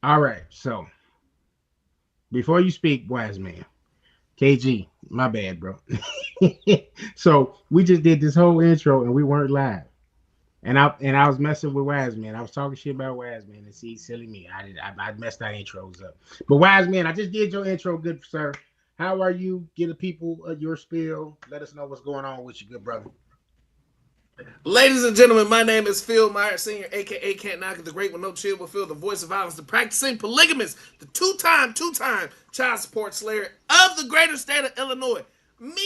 All right. So before you speak, wise man, KG, my bad, bro. So we just did this whole intro and we weren't live. And I was messing with Wise Man. I was talking shit about Wise Man and see silly me. I messed our intros up. But Wise Man, I just did your intro, good sir. How are you? Get the people your spiel. Let us know what's going on with you, good brother. Ladies and gentlemen, my name is Phil Myers Sr., aka Can't Knock It the Great with No Chill but Phil, the voice of violence, the practicing polygamist, the two-time child support slayer of the greater state of Illinois. Medium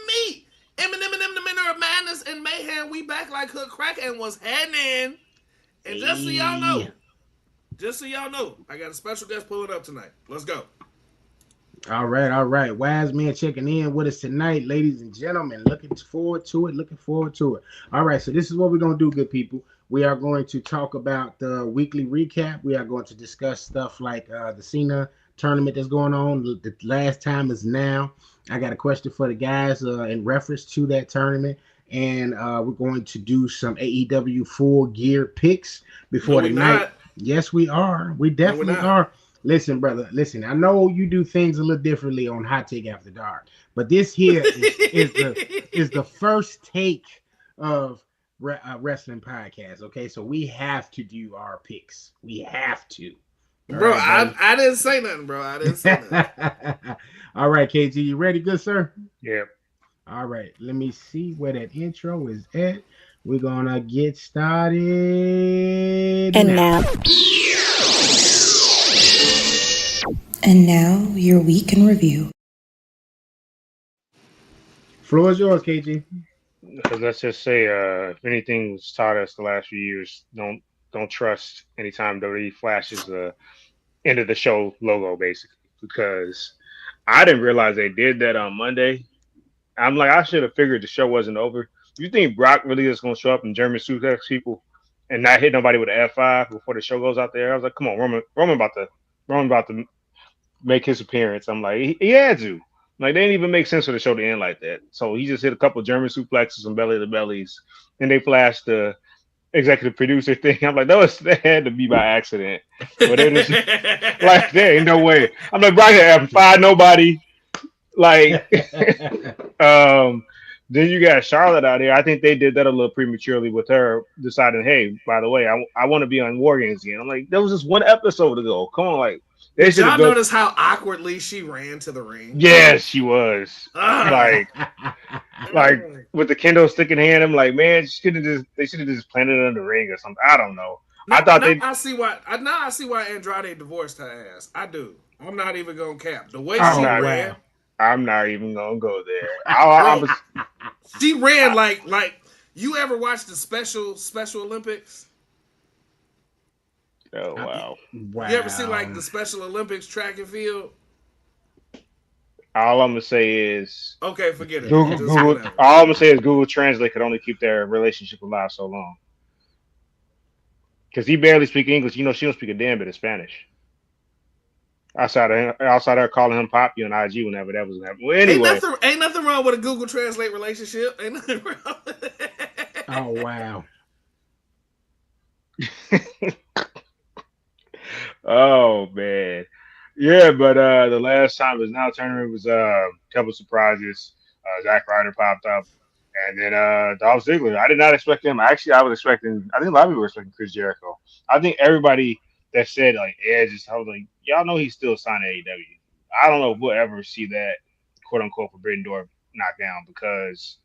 meat. Eminem and the Minute of Madness and Mayhem. We back like Hood Crack and was heading. And Hey. just so y'all know, I got a special guest pulling up tonight. Let's go. All right, all right. Wise man checking in with us tonight, ladies and gentlemen. Looking forward to it. Looking forward to it. All right, so this is what we're gonna do, good people. We are going to talk about the weekly recap. We are going to discuss stuff like the Cena tournament that's going on. The last time is now. I got a question for the guys in reference to that tournament, and we're going to do some AEW full gear picks No, before the we night. not. Yes, we are. We No, we're definitely not. are. Listen, brother. Listen. I know you do things a little differently on Hot Take After Dark, but this here is the first take of wrestling podcast. Okay, so we have to do our picks. We have to. All Bro, right, I, buddy. I didn't say nothing, bro. I didn't say nothing. All right, KG, you ready, good sir? Yeah. All right, let me see where that intro is at. We're gonna get started And now. now, and now your week in review. Floor is yours, KG. Because let's just say, if anything's taught us the last few years, don't trust anytime WWE flashes the end of the show logo, basically. Because I didn't realize they did that on Monday. I'm like, I should have figured the show wasn't over. You think Brock really is going to show up in German suplex people and not hit nobody with an F5 before the show goes out there? I was like, come on, Roman about to make his appearance. I'm like, he had to. Like, they didn't even make sense for the show to end like that. So he just hit a couple German suplexes and belly to bellies, and they flashed the executive producer thing. I'm like, that had to be by accident. But it was like, there ain't no way. I'm like, Brock haven't fired nobody. Like, um, then you got Charlotte out here. I think they did that a little prematurely with her deciding, hey, by the way, I want to be on War Games again. I'm like, there was just one episode to go. Come on, like they Did should have y'all built. notice how awkwardly she ran to the ring? Yes, she was. Ah, Like mm. with the kendo stick in hand. I'm like, man, they should have just planted it on the ring or something. I don't know. I now, thought now they. I see why. Now I see why Andrade divorced her ass. I do. I'm not even gonna cap the way I'm Oh she not. ran, wow. I'm not even gonna go there. I'm bro. a, She ran I, like you ever watched the Special Olympics? oh I- wow. You ever see wow. like the Special Olympics track and field? All I'm gonna say is Okay, forget it then. Google. Just Google. whatever. All I'm gonna say is Google Translate could only keep their relationship alive so long because he barely speak English. You know, she don't speak a damn bit of Spanish. Outside of her calling him Poppy on IG whenever that was happening. Well, anyway, Ain't nothing wrong with a Google Translate relationship. Ain't nothing wrong. Oh wow. oh man, yeah. But the last time was now tournament was a couple surprises. Zack Ryder popped up, and then Dolph Ziggler. I did not expect him. Actually, I was expecting. I think a lot of people were expecting Chris Jericho. I think everybody that said like Edge, I was like, y'all know he's still signed to AEW. I don't know if we'll ever see that quote unquote Forbidden Door knocked down because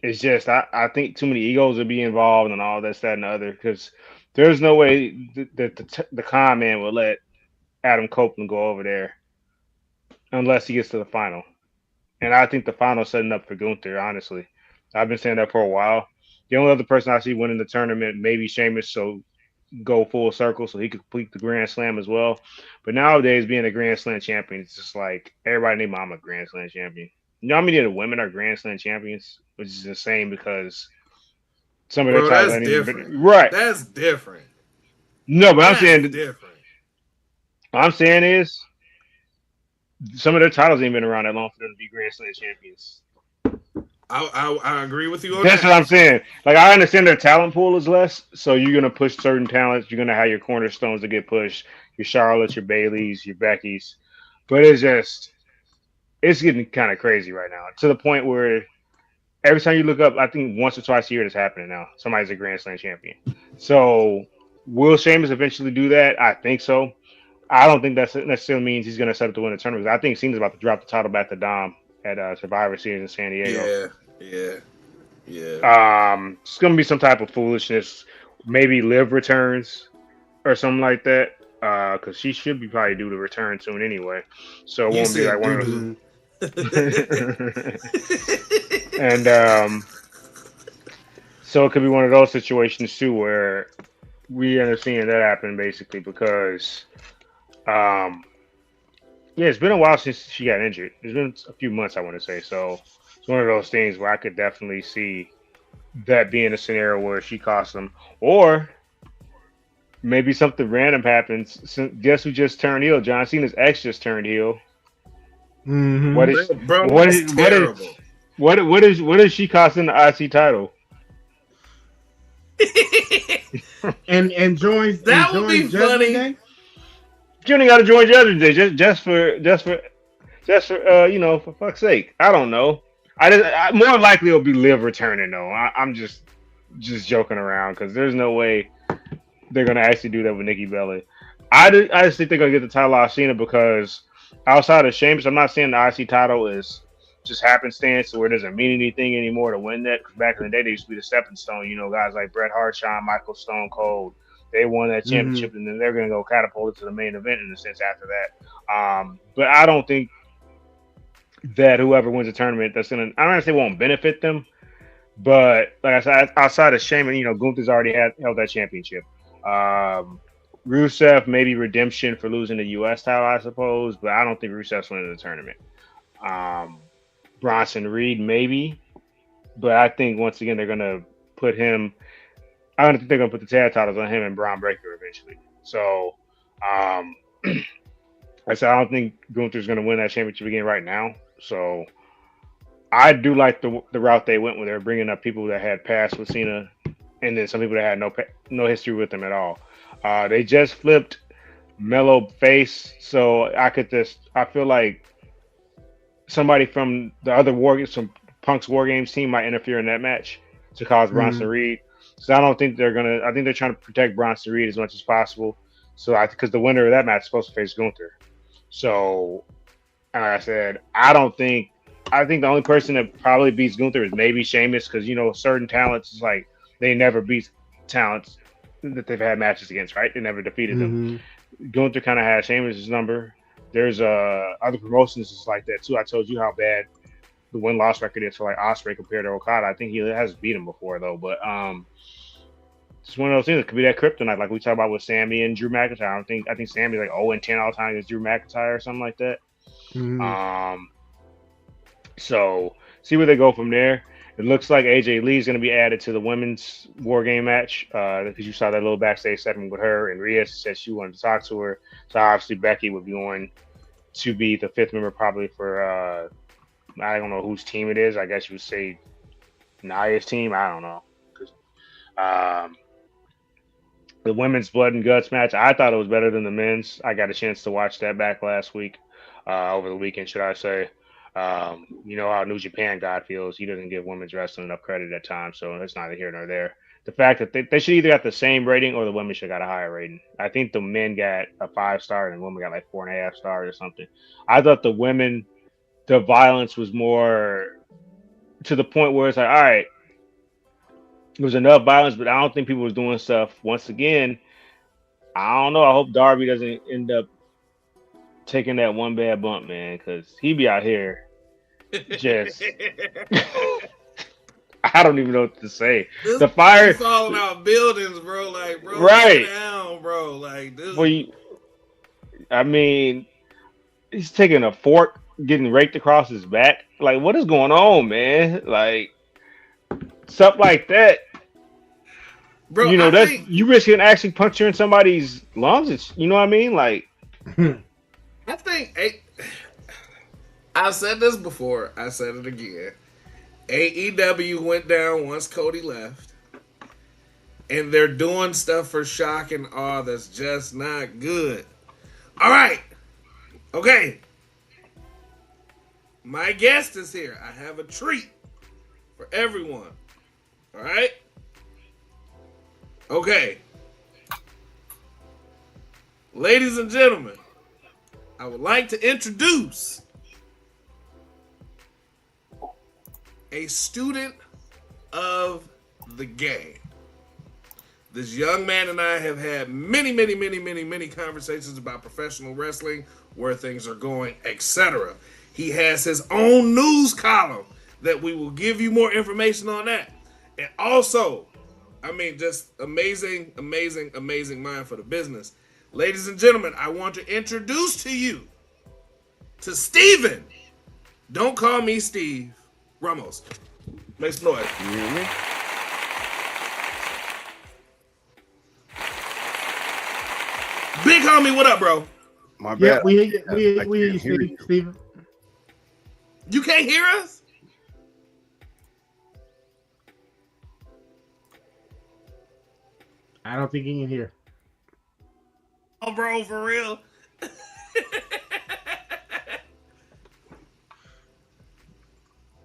it's just I think too many egos will be involved and all this, that, and the other. Because there's no way that the con man will let Adam Copeland go over there unless he gets to the final. And I think the final's setting up for Gunther. Honestly, I've been saying that for a while. The only other person I see winning the tournament maybe Sheamus, so go full circle so he could complete the Grand Slam as well. But nowadays, being a Grand Slam champion, it's just like everybody named Mama Grand Slam champion. You know how many of the women are Grand Slam champions, which is insane because some of their Bro, titles that's ain't even different. been right. That's different. No, but That's different. what I'm saying is some of their titles ain't been around that long for them to be Grand Slam champions. I agree with you on That's that. what I'm saying. Like I understand their talent pool is less, so you're gonna push certain talents. You're gonna have your cornerstones to get pushed, your Charlottes, your Baileys, your Beckys, but it's getting kind of crazy right now to the point where every time you look up, I think once or twice a year it's happening now. Somebody's a Grand Slam champion. So will Sheamus eventually do that? I think so. I don't think that necessarily means he's gonna set up to win the tournament. I think Cena's about to drop the title back to Dom at Survivor Series in San Diego. Yeah, yeah, yeah. It's gonna be some type of foolishness. Maybe Liv returns or something like that. Because she should be probably due to return soon anyway. So it You won't be like said one doo of doo. those. And so it could be one of those situations too where we end up seeing that happen basically because um yeah, it's been a while since she got injured. It's been a few months, I want to say. So it's one of those things where I could definitely see that being a scenario where she costs them, or maybe something random happens. Guess who just turned heel? John Cena's ex just turned heel. Mm-hmm. What is Bro, what that's is what is terrible. what is she costing the IC title? And joins That would be Judgment funny. Day? You only got to join Judgment Day just for for fuck's sake. I don't know. More likely it'll be Liv returning though. I'm just joking around because there's no way they're gonna actually do that with Nikki Bella. I just think they're gonna get the title off Cena because outside of Sheamus, I'm not saying the IC title is just happenstance where it doesn't mean anything anymore to win that. Because back in the day, they used to be the stepping stone. You know, guys like Bret Hart, Shawn Michaels, Stone Cold. They won that championship, and then they're going to go catapult it to the main event in a sense after that. But I don't think that whoever wins the tournament, that's going to, I don't want to say won't benefit them, but like I said, outside of Sheamus, Gunther's already held that championship. Rusev, maybe redemption for losing the U.S. title, I suppose, but I don't think Rusev's winning the tournament. Bronson Reed, maybe, but I think once again they're going to put him. I don't think they're going to put the tag titles on him and Braun Breaker eventually. So, I said I don't think Gunther's going to win that championship again right now. So, I do like the route they went with. They're bringing up people that had passed with Cena, and then some people that had no history with him at all. They just flipped Mello face, so I feel like somebody from the other from Punk's War Games team might interfere in that match to cause Bronson Reed. So I don't think I think they're trying to protect Bronson Reed as much as possible. So because the winner of that match is supposed to face Gunther. So, like I said, I think the only person that probably beats Gunther is maybe Sheamus because certain talents is like they never beat talents that they've had matches against, right? They never defeated them. Gunther kind of had Sheamus' number. There's other promotions is like that too. I told you how bad the win-loss record is for like Ospreay compared to Okada. I think he has beat him before though, but it's one of those things. It could be that kryptonite, like we talked about with Sammy and Drew McIntyre. I think Sammy's like 0-10 all the time against Drew McIntyre or something like that. So see where they go from there. It looks like AJ Lee is going to be added to the women's War Game match because you saw that little backstage segment with her, and Rhea said she wanted to talk to her. So obviously Becky would be going to be the fifth member probably for I don't know whose team it is. I guess you would say Nia's team. I don't know. The women's blood and guts match, I thought it was better than the men's. I got a chance to watch that back last week, over the weekend, should I say. You know how New Japan God feels. He doesn't give women's wrestling enough credit at times, so it's neither here nor there. The fact that they should either got the same rating or the women should have got a higher rating. I think the men got a 5-star and the women got like 4.5 stars or something. I thought the women, the violence was more to the point where it's like, all right, there was enough violence, but I don't think people was doing stuff. Once again, I don't know. I hope Darby doesn't end up taking that one bad bump, man, because he be out here just I don't even know what to say. This the fire falling out buildings, bro. Like, bro, right down, bro. Like this. Well, I mean, he's taking a fork, getting raked across his back. Like, what is going on, man? Like, stuff like that. Bro, you risking actually puncturing somebody's lungs. You know what I mean? Like, I think I've said this before. I said it again. AEW went down once Cody left. And they're doing stuff for shock and awe that's just not good. All right. Okay. My guest is here. I have a treat for everyone. All right. Okay. Ladies and gentlemen, I would like to introduce a student of the game. This young man and I have had many conversations about professional wrestling, where things are going, etc. He has his own news column that we will give you more information on that. And also, I mean, just amazing mind for the business. Ladies and gentlemen, I want to introduce to you to Steven. Don't call me Steve Ramos. Make some noise. Mm-hmm. Big homie, what up, bro? My bad. Yeah, we hear you, Steven. You can't hear us? I don't think he can hear. Oh, bro, for real.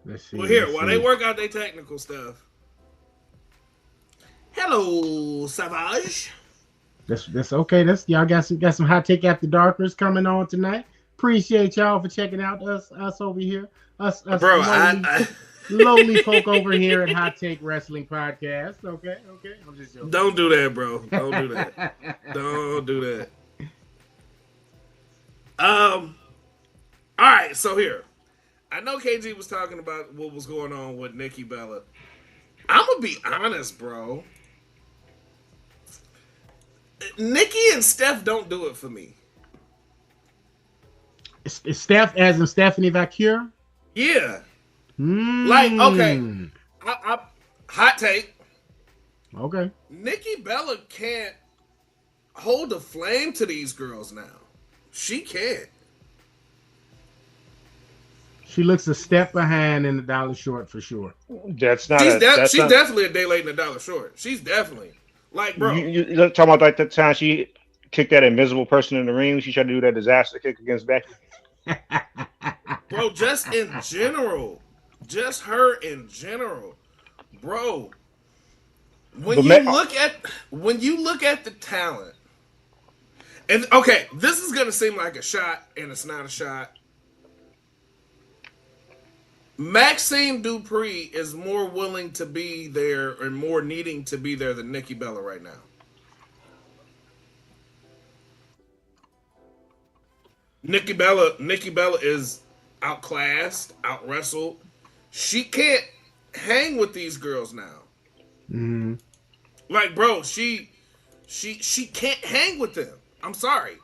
Let's see. Well, here, while they work out their technical stuff. Hello, Savage. That's okay. Y'all got some hot take after darkers coming on tonight. Appreciate y'all for checking out us over here. Us Bro, lowly folk over here at Hot Take Wrestling Podcast. Okay. I'm just joking. Don't do that, bro. Don't do that. Don't do that. All right, so here. I know KG was talking about what was going on with Nikki Bella. I'm gonna be honest, bro. Nikki and Steph don't do it for me. Is Steph as in Stephanie Vacure? Yeah. Like, okay. I hot take. Okay. Nikki Bella can't hold a flame to these girls now. She can't. She looks a step behind and a dollar short for sure. That's not. She's definitely a day late and a dollar short. She's definitely like, bro. You talking about like that time she kicked that invisible person in the ring? She tried to do that disaster kick against Becky. Bro, just in general, just her in general, bro. When you look at the talent, and okay, this is gonna seem like a shot, and it's not a shot. Maxine Dupree is more willing to be there and more needing to be there than Nikki Bella right now. Nikki Bella is outclassed, out-wrestled. She can't hang with these girls now. Mm-hmm. Like, bro, she can't hang with them. I'm sorry.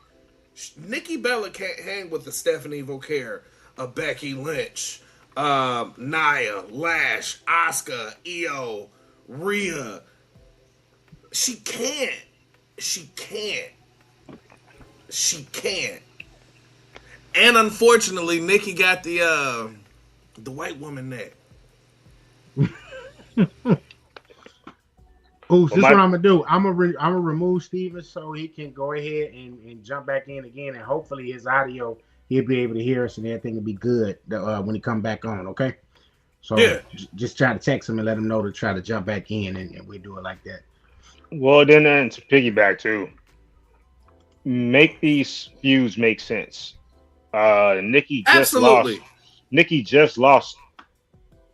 Nikki Bella can't hang with the Stephanie Vacure, a Becky Lynch, Nia, Lash, Asuka, Io, Rhea. She can't. And unfortunately, Nikki got the white woman neck. Oh, this is what I'm gonna do. I'm gonna remove Steven so he can go ahead and jump back in again, and hopefully his audio, he'll be able to hear us and everything will be good when he come back on. Okay. So yeah. Just try to text him and let him know to try to jump back in, and we do it like that. Well, then to piggyback too, make these feuds make sense. Nikki just lost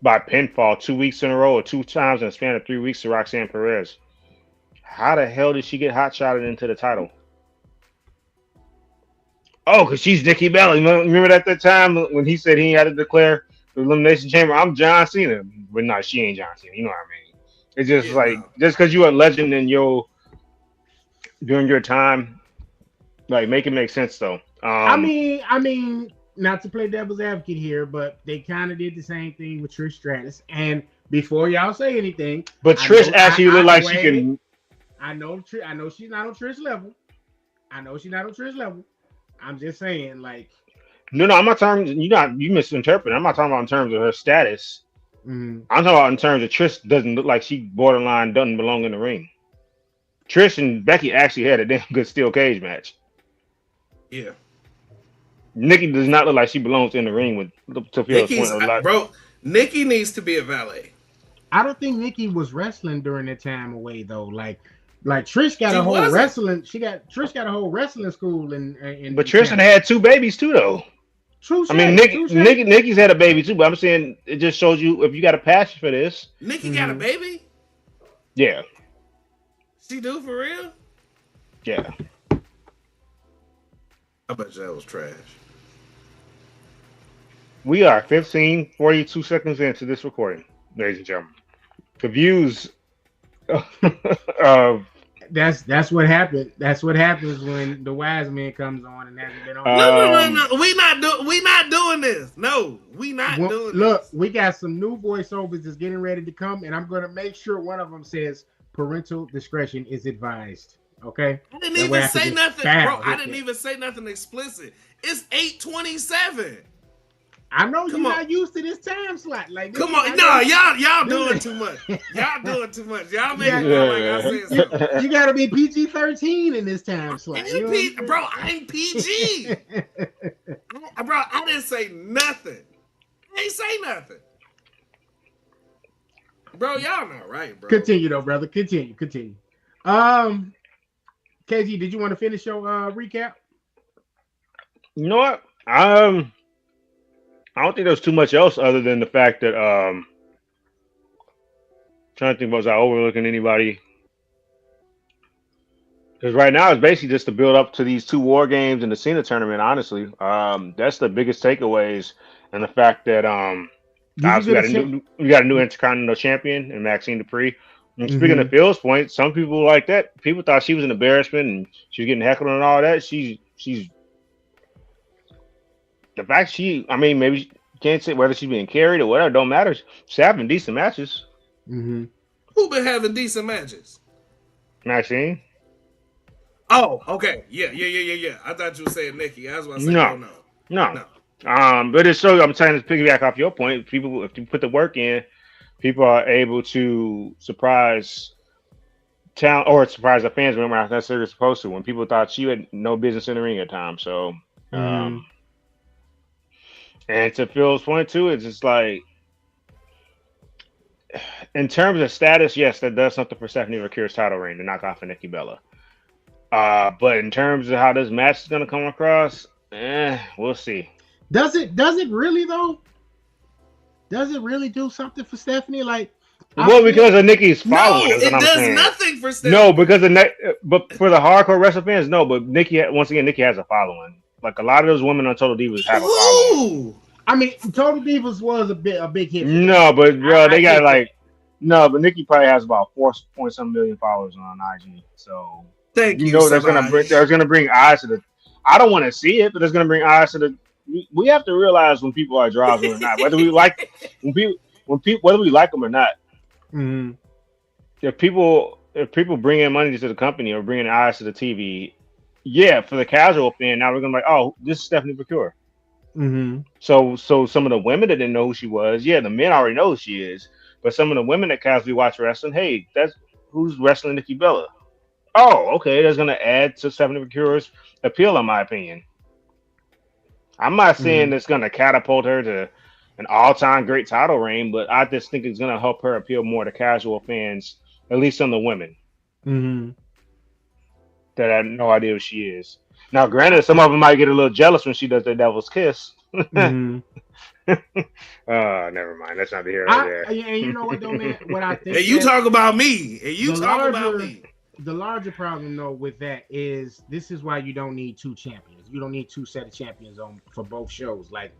by pinfall 2 weeks in a row, or 2 times in a span of 3 weeks to Roxanne Perez. How the hell did she get hot-shotted into the title? Oh, because she's Nikki Bella. Remember at that time when he said he had to declare the Elimination Chamber, I'm John Cena. But no, she ain't John Cena. You know what I mean? It's just just because you're a legend in during your time, like, make it make sense, though. I mean, not to play devil's advocate here, but they kind of did the same thing with Trish Stratus. And before y'all say anything, but Trish actually looked like she can. I know she's not on Trish level. I'm just saying, like. No, I'm not talking. You misinterpret. I'm not talking about in terms of her status. Mhm. I'm talking about in terms of Trish doesn't look like she borderline doesn't belong in the ring. Trish and Becky actually had a damn good steel cage match. Yeah. Nikki does not look like she belongs in the ring with Sophia's point Nikki's a lot. bro. Nikki needs to be a valet. I don't think Nikki was wrestling during that time away though. Like Trish got She a whole wasn't. wrestling. Trish got a whole wrestling school But in Trish Canada. had 2 babies too, though. Touche, I mean, touche. Nikki's had a baby too. But I'm saying it just shows you if you got a passion for this. Nikki got a baby. Yeah, She do for real? yeah. I bet you that was trash. We are 15:42 seconds into this recording, ladies and gentlemen. The views of That's what happened. That's what happens when the wise man comes on and hasn't been on. No. We not doing this. No, we not doing Look, this. we got some new voiceovers that's getting ready to come, and I'm gonna make sure one of them says parental discretion is advised. Okay. I didn't That way even I can say just nothing, foul bro. I hit didn't that. even say nothing explicit. It's 8:27. I know Come you're on. not used to this time slot. Like, Come on, no, y'all doing too much. Y'all doing too much. Y'all making it sound like I said something. You gotta be PG-13 in this time slot. You know what I'm saying? Bro, I'm PG. Bro, I didn't say nothing. I ain't say nothing. Bro, y'all not right, bro. Continue though, brother. Continue. KG, did you want to finish your recap? you know what? I don't think there's too much else other than the fact that trying to think, was I overlooking anybody? Because right now it's basically just to build up to these 2 war games in the Cena tournament. Honestly, that's the biggest takeaways, and the fact that obviously we got a new Intercontinental Champion in Maxine Dupree. And speaking of Phil's point, some people like that. People thought she was an embarrassment and she was getting heckled and all that. She's the fact I mean, maybe you can't say whether she's being carried or whatever. Don't matter. She's having decent matches. Mm-hmm. Who been having decent matches? Maxine. Oh, okay. Yeah. I thought you were saying Nikki. I was about to say, no. But it shows. I'm trying to piggyback off your point. People, if you put the work in, people are able to surprise talent or surprise the fans when they're not necessarily supposed to. When people thought she had no business in the ring at times. So, and to Phil's point too, it's just like, in terms of status, yes, that does something for Stephanie Vaquer's title reign to knock off of Nikki Bella. But in terms of how this match is going to come across, we'll see. Does it really though? Does it really do something for Stephanie? Like, because of Nikki's following. No, it does nothing for Stephanie. No, because but for the hardcore wrestling fans, no. But Nikki has a following. Like a lot of those women on Total Divas have a following. I mean, Total Divas was a big hit. No, but bro, they got but Nikki probably has about 4.some million followers on IG. So thank you. That's gonna bring eyes to the. I don't want to see it, but it's gonna bring eyes to the. We have to realize when people are draws or not, whether we like whether we like them or not. Mm-hmm. If people bring in money to the company or bringing eyes to the TV, yeah, for the casual fan, now we're gonna be like, oh, this is Stephanie Vaquer. Mm-hmm. So some of the women that didn't know who she was, yeah, the men already know who she is. But some of the women that casually watch wrestling, hey, that's who's wrestling Nikki Bella. Oh, okay, that's gonna add to Stephanie Vaquer's appeal, in my opinion. I'm not saying it's gonna catapult her to an all-time great title reign, but I just think it's gonna help her appeal more to casual fans, at least some of the women that have no idea who she is. Now, granted, some of them might get a little jealous when she does the Devil's Kiss. Never mind. That's not the hero there. And you know what, though, man? What I think. And you talk about me. And you talk about me. The larger problem, though, with that is this is why you don't need 2 champions. You don't need 2 set of champions for both shows. Like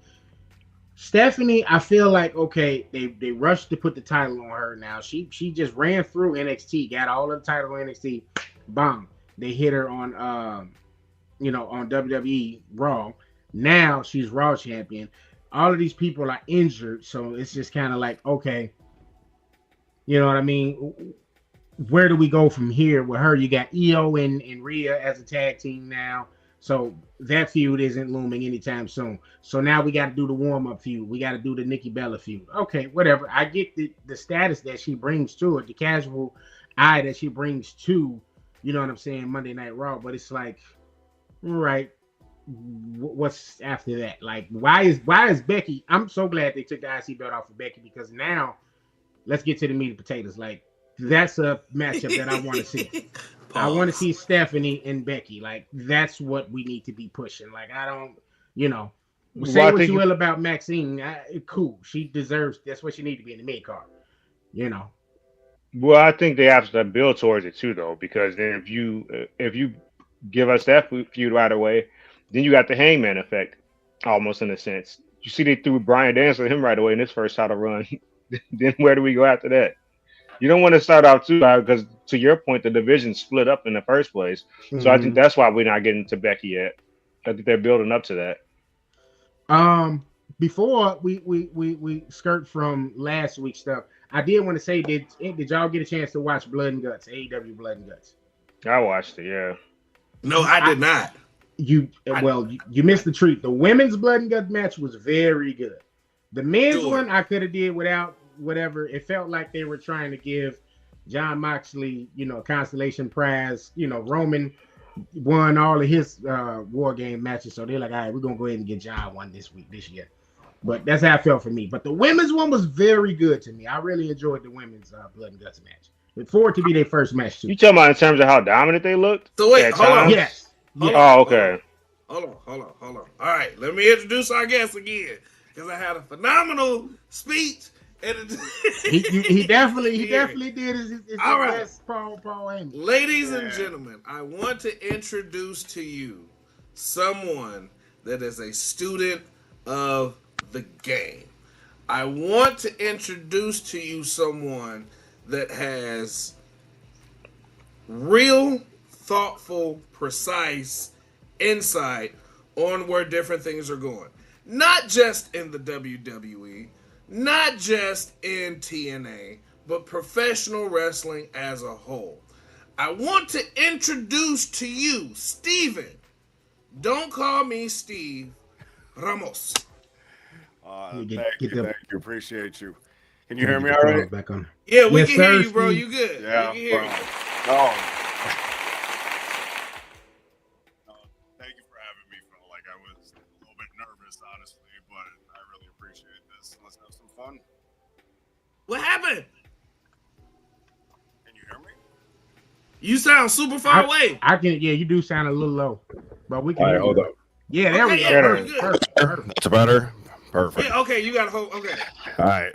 Stephanie, I feel like okay, they rushed to put the title on her. Now she just ran through NXT, got all of the title on NXT. Boom, they hit her on on WWE Raw. Now she's Raw champion. All of these people are injured, so it's just kind of like okay, you know what I mean? Where do we go from here with her? You got Io and Rhea as a tag team now. So that feud isn't looming anytime soon. So now we got to do the warm up feud. We got to do the Nikki Bella feud. Okay, whatever. I get the status that she brings to it, the casual eye that she brings to, you know what I'm saying, Monday Night Raw. But it's like, right, what's after that? Like, why is Becky? I'm so glad they took the IC belt off of Becky, because now let's get to the meat and potatoes. Like, that's a matchup that I want to see. I want to see Stephanie and Becky. Like, that's what we need to be pushing. Like, I don't, say what you will about Maxine. Cool. She deserves, that's what she needs to be in the mid card. Well, I think they have to build towards it too, though, because then if you give us that feud right away, then you got the Hangman effect, almost in a sense. You see, they threw Bryan Danielson him right away in his first title run. Then where do we go after that? You don't want to start out too high because, to your point, the division split up in the first place. Mm-hmm. So I think that's why we're not getting to Becky yet. I think they're building up to that. Before we skirt from last week's stuff, I did want to say, did y'all get a chance to watch Blood and Guts, AEW Blood and Guts? I watched it, yeah. No, I did not. You missed the treat. The women's Blood and Guts match was very good. The men's one I could have did without whatever. It felt like they were trying to give Jon Moxley, consolation prize. Roman won all of his War Game matches, so they're like, all right, we're gonna go ahead and get John one this year. But that's how it felt for me. But the women's one was very good to me. I really enjoyed the women's Blood and Guts match. Look forward to be their first match too. You talking about in terms of how dominant they looked? So wait, hold on. Yes. Oh, okay. Hold on. All right, let me introduce our guest again, because I had a phenomenal speech. And he definitely did his all right. best, Paul Heyman. Ladies and gentlemen, I want to introduce to you someone that is a student of the game. I want to introduce to you someone that has real, thoughtful, precise insight on where different things are going. Not just in the WWE, not just in TNA, but professional wrestling as a whole. I want to introduce to you Steven. Don't call me Steve. Ramos. Thank you. Appreciate you. Can you hear me all right? Back on. Yeah, we can hear you, bro. You good. Yeah, we can hear you. Thank you for having me, Phil. Like, I was a little bit nervous, honestly, but I really appreciate this. Let's have some fun. What happened? Can you hear me? You sound super far away. I can. Yeah, you do sound a little low, but we can. All right, hold up. Yeah, there we go. Perfect. It's better. Perfect. Yeah, okay, you got to hold. Okay. All right.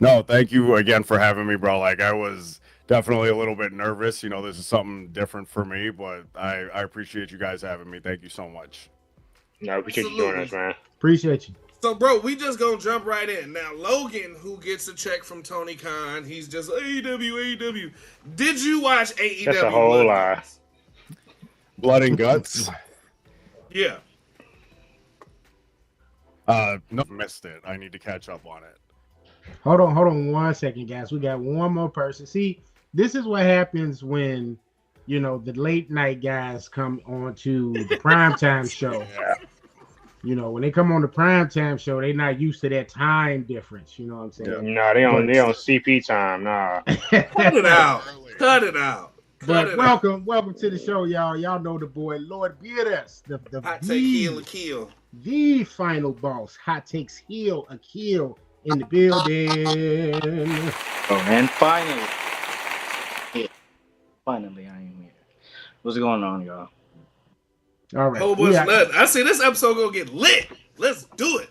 No, thank you again for having me, bro. Like, I was definitely a little bit nervous. This is something different for me, but I appreciate you guys having me. Thank you so much. No, appreciate you joining us, man. Appreciate you. So, bro, we just gonna jump right in. Now, Logan, who gets a check from Tony Khan, he's just AEW. Did you watch AEW? That's a whole lie. Blood and Guts? Yeah. No, missed it. I need to catch up on it. Hold on 1 second, guys. We got one more person. See, this is what happens when, the late night guys come on to the primetime show. Yeah. When they come on the primetime show, they're not used to that time difference. You know what I'm saying? Yeah. No, they on CP time. Nah. Cut it out. But welcome to the show, y'all. Y'all know the boy, Lord Beardus, the Hot Take Heel Akil. The final boss. Hot Takes Heel Akil in the building. Oh, and finally, I am here. What's going on, y'all? All right. I see this episode gonna get lit. Let's do it.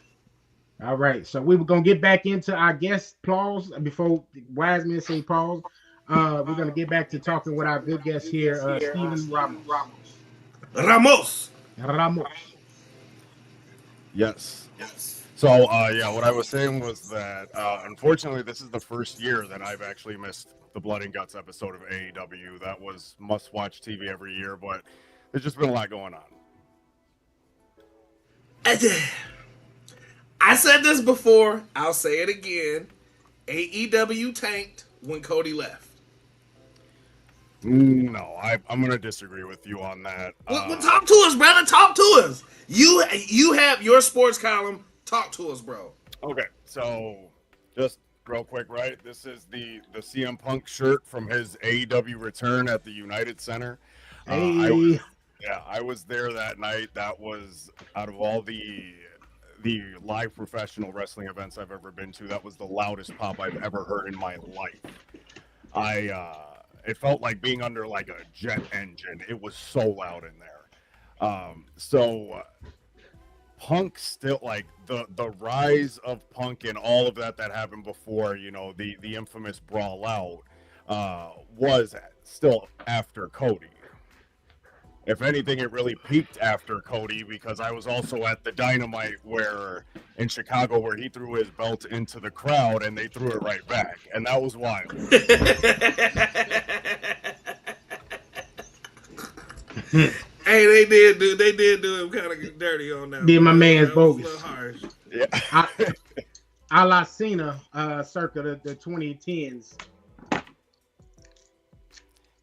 All right. So we were gonna get back into our guest pause before Wise Men say pause. We're gonna get back to talking with our good guest here, Steven Ramos. Yes. So, what I was saying was that, unfortunately, this is the first year that I've actually missed the Blood and Guts episode of AEW. That was must-watch TV every year, but there's just been a lot going on. I said this before. I'll say it again. AEW tanked when Cody left. No, I'm going to disagree with you on that. Well, talk to us, brother. Talk to us. You have your sports column. Talk to us, bro. Okay, so just real quick, right? This is the CM Punk shirt from his AEW return at the United Center. Hey, I was there that night. That was out of all the live professional wrestling events I've ever been to, that was the loudest pop I've ever heard in my life. It felt like being under like a jet engine. It was so loud in there. Punk still, like the rise of Punk and all of that happened before, you know, the infamous brawl out, was still after Cody. If anything, it really peaked after Cody, because I was also at the Dynamite in Chicago where he threw his belt into the crowd and they threw it right back, and that was wild. Hey, they did do him kind of dirty on that. Did my man's bogus. A little harsh. Yeah. A la Cena, circa the 2010s.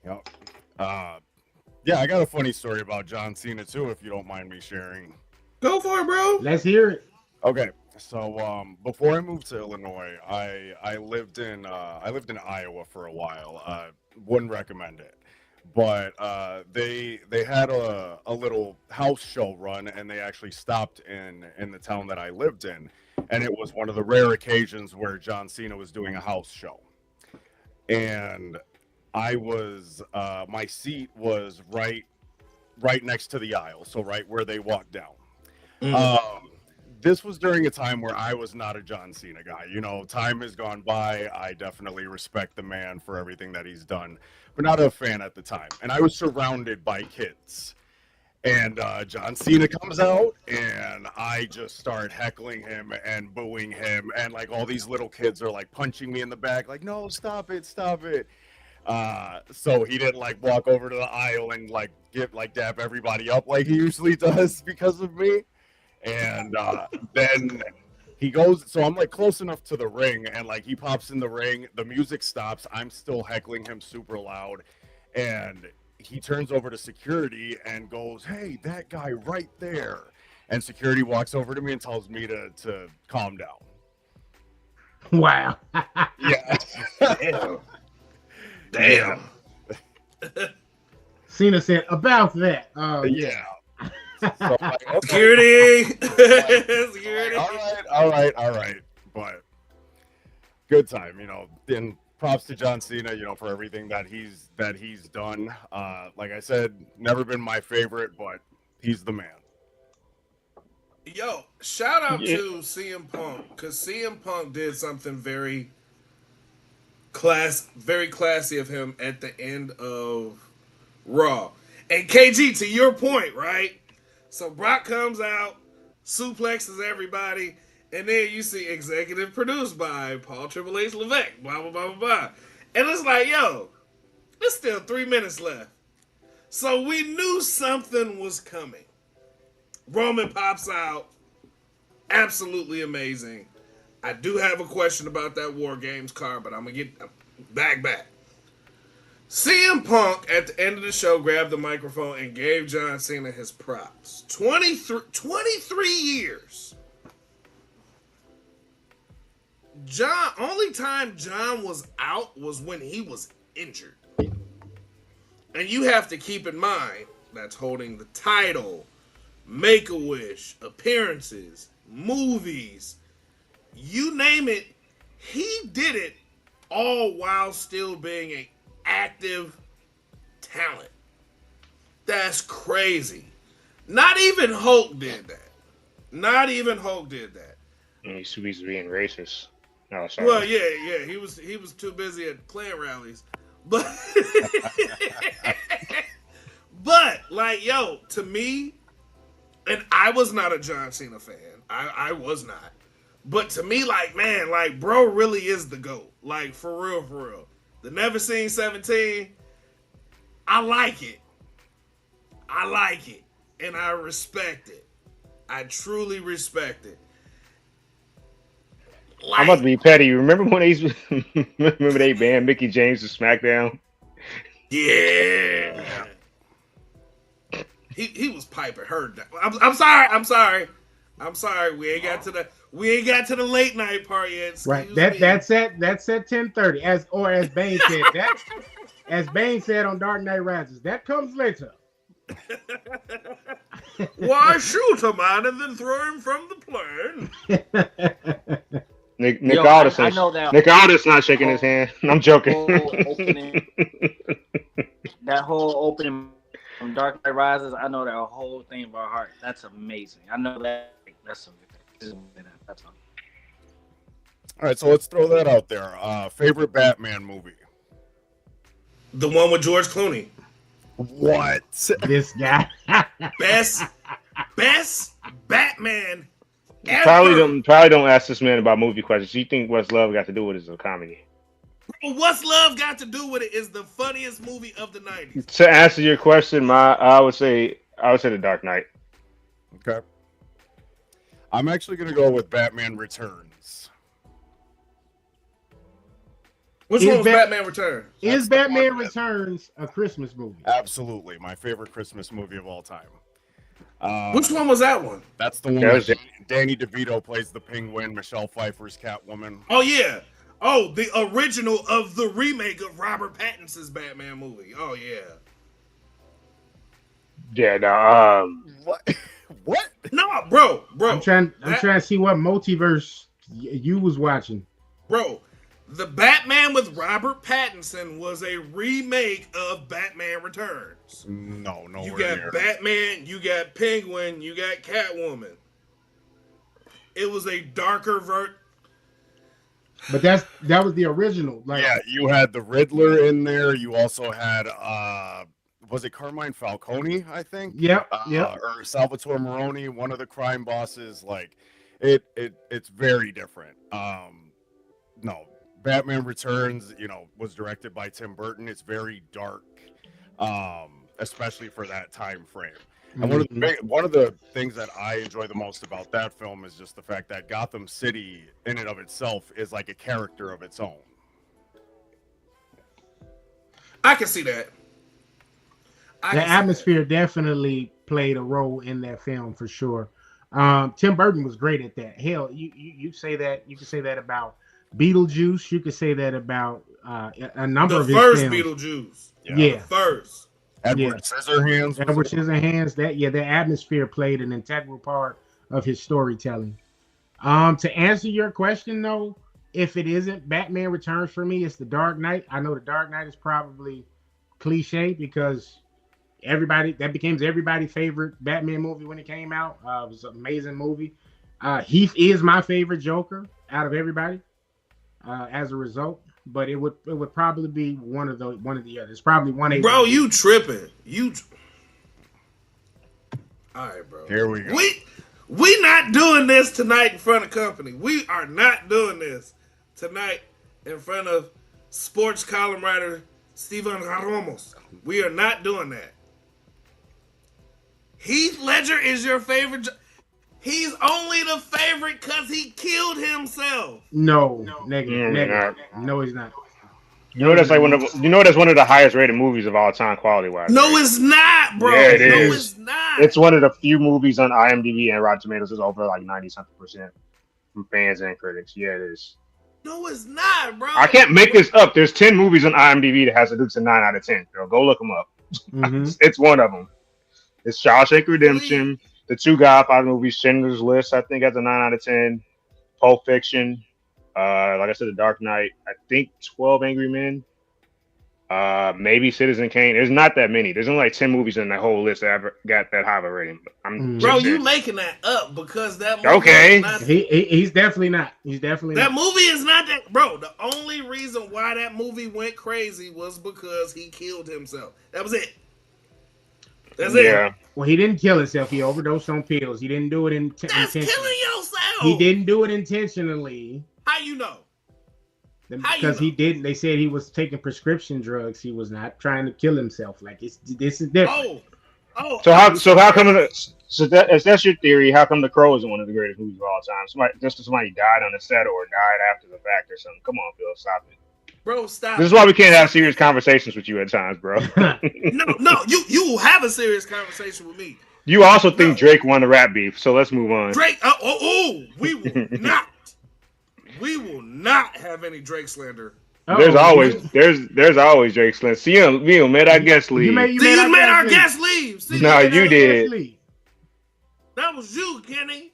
Yep. Yeah, I got a funny story about John Cena too, if you don't mind me sharing. Go for it, bro. Let's hear it. Okay, so before I moved to Illinois, I lived in Iowa for a while. Wouldn't recommend it, but they had a little house show run, and they actually stopped in the town that I lived in, and it was one of the rare occasions where John Cena was doing a house show, and I was my seat was right next to the aisle, so right where they walked down. This was during a time where I was not a John Cena guy. You know, time has gone by. I definitely respect the man for everything that he's done, but not a fan at the time. And I was surrounded by kids. And John Cena comes out, and I just start heckling him and booing him. And like all these little kids are like punching me in the back, like, no, stop it, stop it. So he didn't like walk over to the aisle and like dap everybody up like he usually does because of me. And then he goes, so I'm like close enough to the ring, and like he pops in the ring, the music stops, I'm still heckling him super loud, and he turns over to security and goes, hey, that guy right there. And security walks over to me and tells me to calm down. Wow. Yeah. Damn. Cena said about that. Yeah. So I'm like, okay. Security. Security. All right. But good time, you know. And props to John Cena, you know, for everything that he's done. Like I said, never been my favorite, but he's the man. Yo, shout out to CM Punk, because CM Punk did something very classy of him at the end of Raw. And KG, to your point, right? So Brock comes out, suplexes everybody, and then you see executive produced by Paul Triple H Levesque, blah, blah, blah, blah, blah. And it's like, yo, there's still 3 minutes left. So we knew something was coming. Roman pops out. Absolutely amazing. I do have a question about that War Games card, but I'm going to get back. CM Punk, at the end of the show, grabbed the microphone and gave John Cena his props. 23 years. Only time John was out was when he was injured. And you have to keep in mind, that's holding the title, Make-A-Wish, appearances, movies, you name it, he did it all while still being an active talent. That's crazy. Not even Hulk did that. He's too busy being racist. No, sorry. Well, yeah. He was too busy at Klan rallies. But like, yo, to me, and I was not a John Cena fan. I was not. But to me, like, man, like, bro really is the GOAT. Like, for real. The Never Seen 17, I like it. And I respect it. I truly respect it. Like, I'm about to be petty. Remember when they banned Mickey James to SmackDown? Yeah. He was piping her down. I'm sorry. We ain't got to the late night part yet. Right. Excuse me. That's at 10:30. As Bane said that. As Bane said on Dark Knight Rises, that comes later. Why shoot a man and then throw him from the plane? Nick Yo, Aldis, I know that. Nick Aldis not shaking his hand. I'm joking. That whole opening from Dark Knight Rises, I know that whole thing by heart. That's amazing. I know that. That's amazing. That's all. All right, so let's throw that out there. Favorite Batman movie? The one with George Clooney. What? This guy. Best Batman ever. Probably don't ask this man about movie questions. You think What's Love got to do with it is a comedy? What's Love got to do with it is the funniest movie of the 90s. To answer your question, I would say The Dark Knight. Okay. I'm actually going to go with Batman Returns. Which one was Batman Returns? Is Batman Returns a Christmas movie? Absolutely. My favorite Christmas movie of all time. Which one was that one? That's the one where Danny DeVito plays the Penguin, Michelle Pfeiffer's Catwoman. Oh, yeah. Oh, the original of the remake of Robert Pattinson's Batman movie. Oh, yeah. Yeah, no, What? What? No, bro. I'm trying to see what multiverse you was watching. Bro, the Batman with Robert Pattinson was a remake of Batman Returns. No, You got Batman, you got Penguin, you got Catwoman. It was a darker But that was the original. Like, yeah, you had the Riddler in there. You also had was it Carmine Falcone, I think? Yep. Or Salvatore Maroni, one of the crime bosses. Like it's very different. No, Batman Returns, was directed by Tim Burton. It's very dark, especially for that time frame. And one of the things that I enjoy the most about that film is just the fact that Gotham City, in and of itself, is like a character of its own. I can see that. The atmosphere definitely played a role in that film for sure. Tim Burton was great at that. Hell, you say that. You can say that about Beetlejuice. You could say that about a number of his films. The first Beetlejuice. Yeah. The first. Edward Scissorhands. Edward Scissorhands. The atmosphere played an integral part of his storytelling. To answer your question though, if it isn't Batman Returns for me, it's The Dark Knight. I know The Dark Knight is probably cliche because that became everybody's favorite Batman movie when it came out. It was an amazing movie. Heath is my favorite Joker out of everybody. As a result, but it would probably be one of the others. It's probably one. Bro, you tripping? All right, bro. Here we go. We not doing this tonight in front of company. We are not doing this tonight in front of sports column writer Steven Ramos. We are not doing that. Heath Ledger is your favorite. He's only the favorite because he killed himself. No, negative. No, he's not. That's like that's one of the highest rated movies of all time, quality wise. No, it's not, bro. Yeah, it is. No, it's not. It's one of the few movies on IMDb and Rotten Tomatoes is over like 90-something% from fans and critics. Yeah, it is. No, it's not, bro. I can't make this up. There's 10 movies on IMDb that has a Dukes of 9 out of 10. Girl, go look them up. Mm-hmm. It's one of them. It's Shawshank Redemption. The two Godfather movies, Schindler's List, I think has a 9 out of 10. Pulp Fiction, like I said, The Dark Knight. I think 12 Angry Men. Maybe Citizen Kane. There's not that many. There's only like 10 movies in that whole list that ever got that high of a rating. Bro, you making that up because that movie okay. He's definitely not. He's definitely that not. movie is not that. Bro, the only reason why that movie went crazy was because he killed himself. That was it. That's it. Well, he didn't kill himself. He overdosed on pills. He didn't do it intentionally. That's killing yourself. He didn't do it intentionally. How you know? Because he didn't. They said he was taking prescription drugs. He was not trying to kill himself. Like this is different. Oh. So how come? If that's your theory, how come The Crow isn't one of the greatest movies of all time? Somebody died on the set or died after the fact or something. Come on, Phil, stop it. Bro, stop. This is why we can't have serious conversations with you at times, bro. No, you will have a serious conversation with me. You also think Drake won the rap beef, so let's move on. Drake, we will not have any Drake slander. There's always Drake slander. See, we made our guest leave. You made our guest leave. See, no, you did. That was you, Kenny.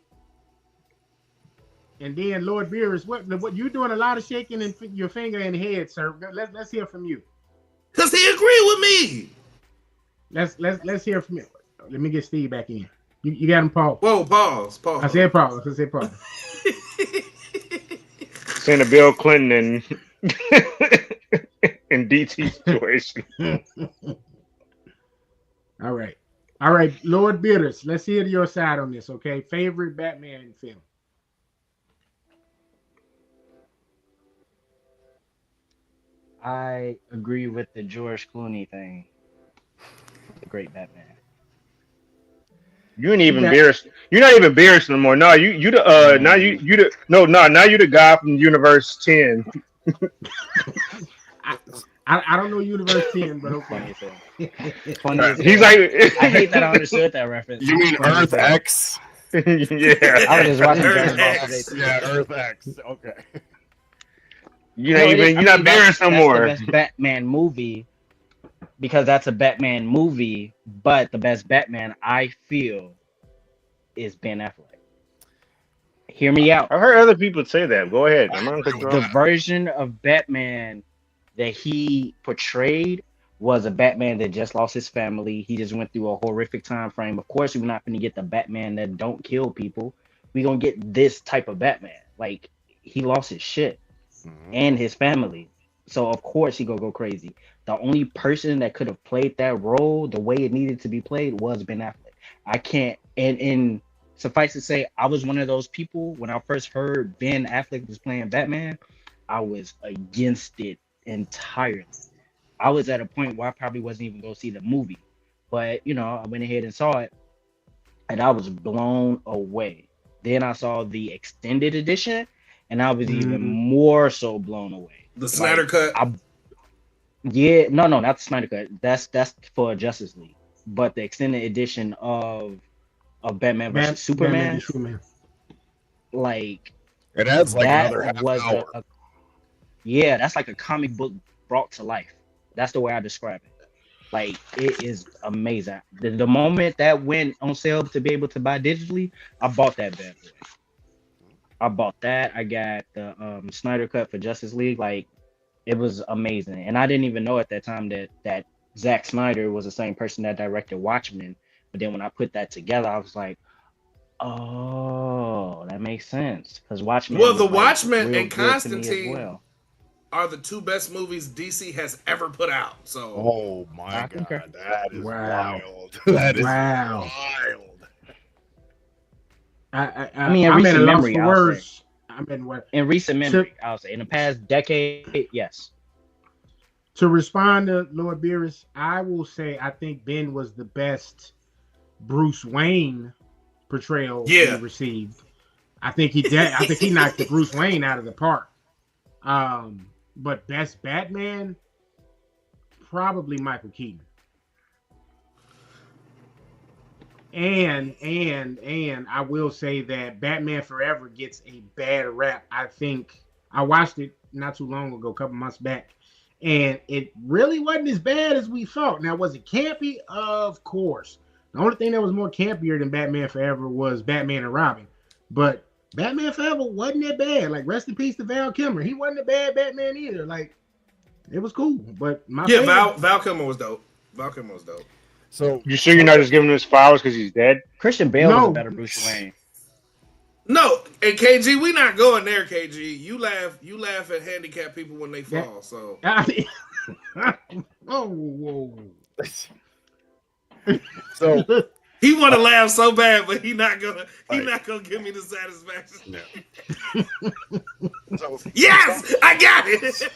And then Lord Beerus, what you doing a lot of shaking and your finger in the head, sir. Let's hear from you. Cause he agreed with me. Let's hear from you. Let me get Steve back in. You got him, Paul. Whoa, pause. I said Paul. Seeing Bill Clinton and DT situation. All right, Lord Bitters. Let's hear your side on this, okay? Favorite Batman film. I agree with the George Clooney thing. The great Batman. You ain't even Beerus. You're not even Beerus no more. No, now you the guy from Universe 10. I don't know Universe 10, but okay. Funny He's like, I hate that I understood that reference. You mean Earth X? Yeah. I was just watching Earth Dragon X. Ball. Yeah, Earth X. Okay. You're not Beerus no more. That's the best Batman movie because that's a Batman movie, but the best Batman I feel is Ben Affleck. Hear me out. I've heard other people say that. Go ahead. I'm not The version of Batman that he portrayed was a Batman that just lost his family. He just went through a horrific time frame. Of course, we're not going to get the Batman that don't kill people. We're going to get this type of Batman. Like, he lost his shit and his family. So, of course, he going to go crazy. The only person that could have played that role the way it needed to be played was Ben Affleck. I can't, and suffice to say, I was one of those people, when I first heard Ben Affleck was playing Batman, I was against it entirely. I was at a point where I probably wasn't even going to see the movie. But, I went ahead and saw it, and I was blown away. Then I saw the extended edition, and I was even more so blown away. The Snyder Cut? No, not the Snyder Cut. That's for Justice League. But the extended edition of Batman vs. Superman, like, it adds like that another half was hour. that's like a comic book brought to life. That's the way I describe it. Like, it is amazing. The moment that went on sale to be able to buy digitally, I bought that bad boy. I bought that. I got the Snyder Cut for Justice League. Like, it was amazing. And I didn't even know at that time that Zack Snyder was the same person that directed Watchmen. But then when I put that together, I was like, oh, that makes sense. Because Watchmen. Well, the Watchmen and Constantine are the two best movies DC has ever put out. So, oh my God, that is wild. That is wild. I mean, in recent memory, in recent memory, I'll say in the past decade, yes. To respond to Lord Beerus, I will say I think Ben was the best Bruce Wayne portrayal he received. I think he knocked the Bruce Wayne out of the park. But best Batman, probably Michael Keaton. And I will say that Batman Forever gets a bad rap. I think I watched it not too long ago, a couple months back, and it really wasn't as bad as we thought. Now, was it campy? Of course. The only thing that was more campier than Batman Forever was Batman and Robin. But Batman Forever wasn't that bad. Like, rest in peace to Val Kilmer. He wasn't a bad Batman either. Like, it was cool. But Val Kilmer was dope. So you sure you're not just giving him his flowers because he's dead? Christian Bale was a better Bruce Wayne. No, and KG, we not going there. KG, you laugh at handicapped people when they fall. So, whoa. So he want to laugh so bad, but he not gonna give me the satisfaction. Yeah. So, yes, I got it.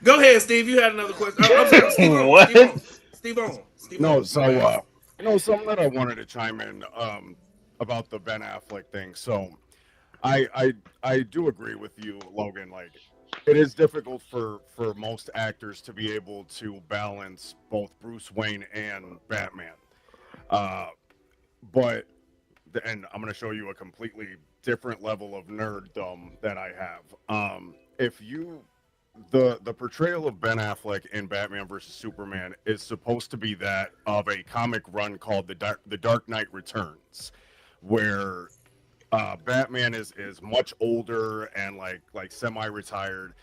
Go ahead, Steve. You had another question. I'm sorry, Steve on. No, something that I wanted to chime in about the Ben Affleck thing. So I do agree with you, Logan. Like, it is difficult for most actors to be able to balance both Bruce Wayne and Batman. But and I'm going to show you a completely different level of nerddom that I have. If you the portrayal of Ben Affleck in Batman versus Superman is supposed to be that of a comic run called the Dark Knight Returns, where Batman is much older and like semi-retired,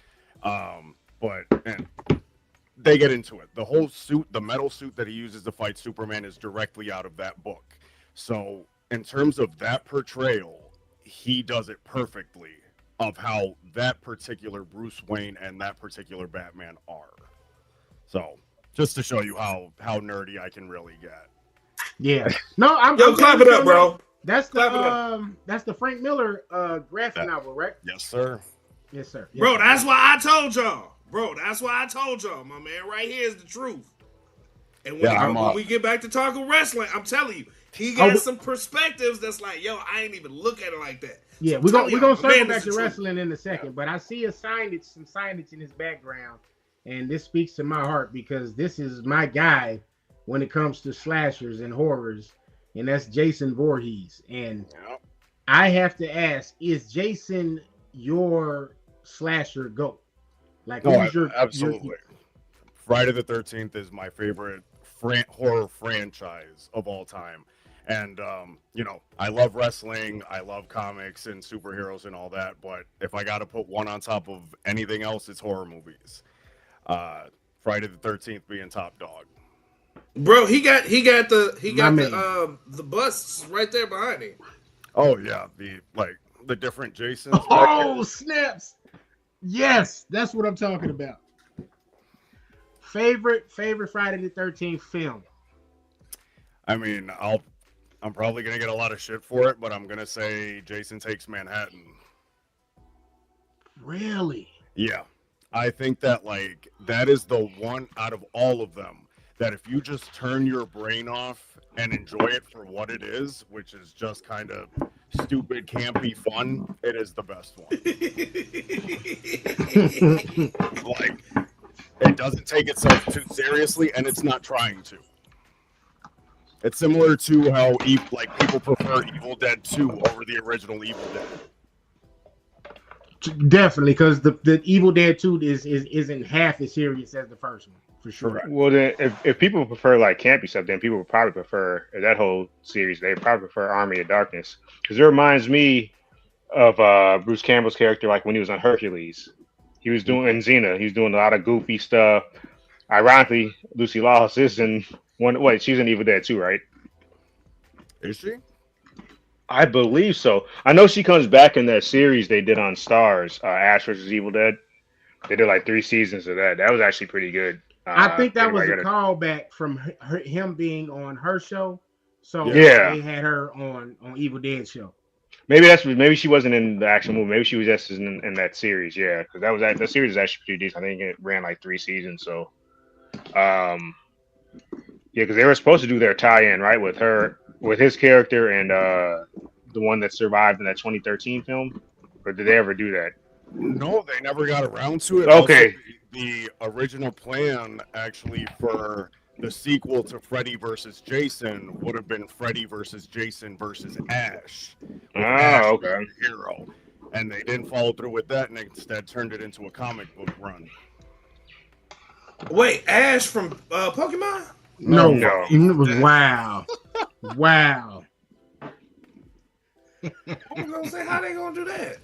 but and they get into it. The whole suit, the metal suit that he uses to fight Superman, is directly out of that book. So in terms of that portrayal, he does it perfectly of how that particular Bruce Wayne and that particular Batman are. So just to show you how nerdy I can really get. Yeah. No, I'm clap it up, bro. That's the Frank Miller graphic novel, right? Yes, sir. Yes, sir. Yes, Bro, sir. that's why I told y'all. Bro, that's why I told y'all, my man. Right here is the truth. And when we get back to talking wrestling, I'm telling you, he got some perspectives that's like, yo, I ain't even look at it like that. Yeah, so we're gonna circle back to truth. wrestling in a second, but I see some signage in his background, and this speaks to my heart because this is my guy when it comes to slashers and horrors, and that's Jason Voorhees. And I have to ask, is Jason your slasher GOAT? Like, absolutely. Friday the 13th is my favorite horror franchise of all time. And, I love wrestling, I love comics and superheroes and all that, but if I got to put one on top of anything else, it's horror movies. Friday the 13th being top dog. Bro, he got the busts right there behind him. Oh yeah, the different Jasons. Oh snaps! Yes, that's what I'm talking about. Favorite Friday the 13th film. I mean, I'm probably gonna get a lot of shit for it, but I'm gonna say Jason Takes Manhattan. Really? Yeah, I think that that is the one out of all of them that if you just turn your brain off and enjoy it for what it is, which is just kind of stupid, campy fun, it is the best one. It doesn't take itself too seriously, and it's not trying to. It's similar to how people prefer Evil Dead 2 over the original Evil Dead. Definitely, because the Evil Dead 2 isn't half as serious as the first one, for sure. Right. Well, then, if people prefer campy stuff, then people would probably prefer that whole series. They probably prefer Army of Darkness, because it reminds me of Bruce Campbell's character, like when he was on Hercules. He was doing Xena. He was doing a lot of goofy stuff. Ironically, Lucy Lawless is in one. Wait, she's in Evil Dead 2, right? Is she? I believe so. I know she comes back in that series they did on Stars, Ash vs. Evil Dead. They did 3 seasons of that. That was actually pretty good. I think that was a callback from him being on her show. So yeah, they had her on Evil Dead show. Maybe she wasn't in the actual movie. Maybe she was just in that series. Yeah, because that series is actually pretty decent. I think it ran 3 seasons. So, yeah, because they were supposed to do their tie-in right with his character and the one that survived in that 2013 film. Or did they ever do that? No, they never got around to it. Okay. Also, the original plan actually for the sequel to Freddy versus Jason would have been Freddy versus Jason versus Ash. Ash okay. Hero. And they didn't follow through with that and instead turned it into a comic book run. Wait, Ash from Pokemon? No. Wow. Wow. I was gonna say, how they gonna do that?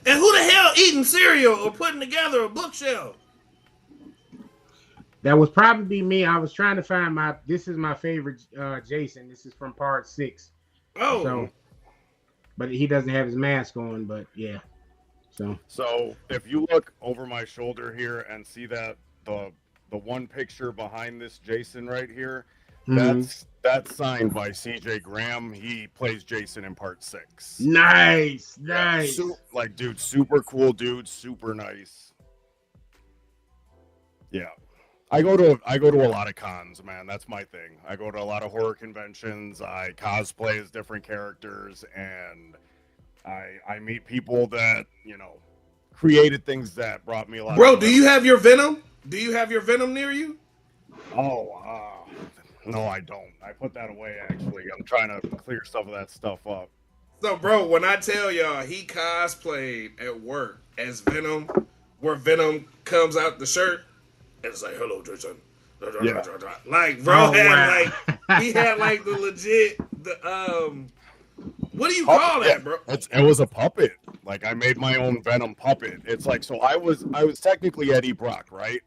And who the hell eating cereal or putting together a bookshelf? That would probably be me. I was trying to find this is my favorite Jason. This is from part 6. Oh. So, but he doesn't have his mask on, but yeah. So if you look over my shoulder here and see that the one picture behind this Jason right here, that's signed by CJ Graham. He plays Jason in part 6. Nice. Dude, super cool dude, super nice. Yeah. I go to a lot of cons, man. That's my thing. I go to a lot of horror conventions. I cosplay as different characters, and I meet people that created things that brought me a lot of Bro, joy. do you have your Venom? Do you have your Venom near you? No, I don't. I put that away. Actually, I'm trying to clear some of that stuff up. So, bro, when I tell y'all he cosplayed at work as Venom, where Venom comes out the shirt, and it's like, "Hello, Jason." Yeah. Like, bro Oh, had wow. like he had like the legit what do you call that, bro? It was a puppet. Like I made my own Venom puppet. It's like so I was technically Eddie Brock, right?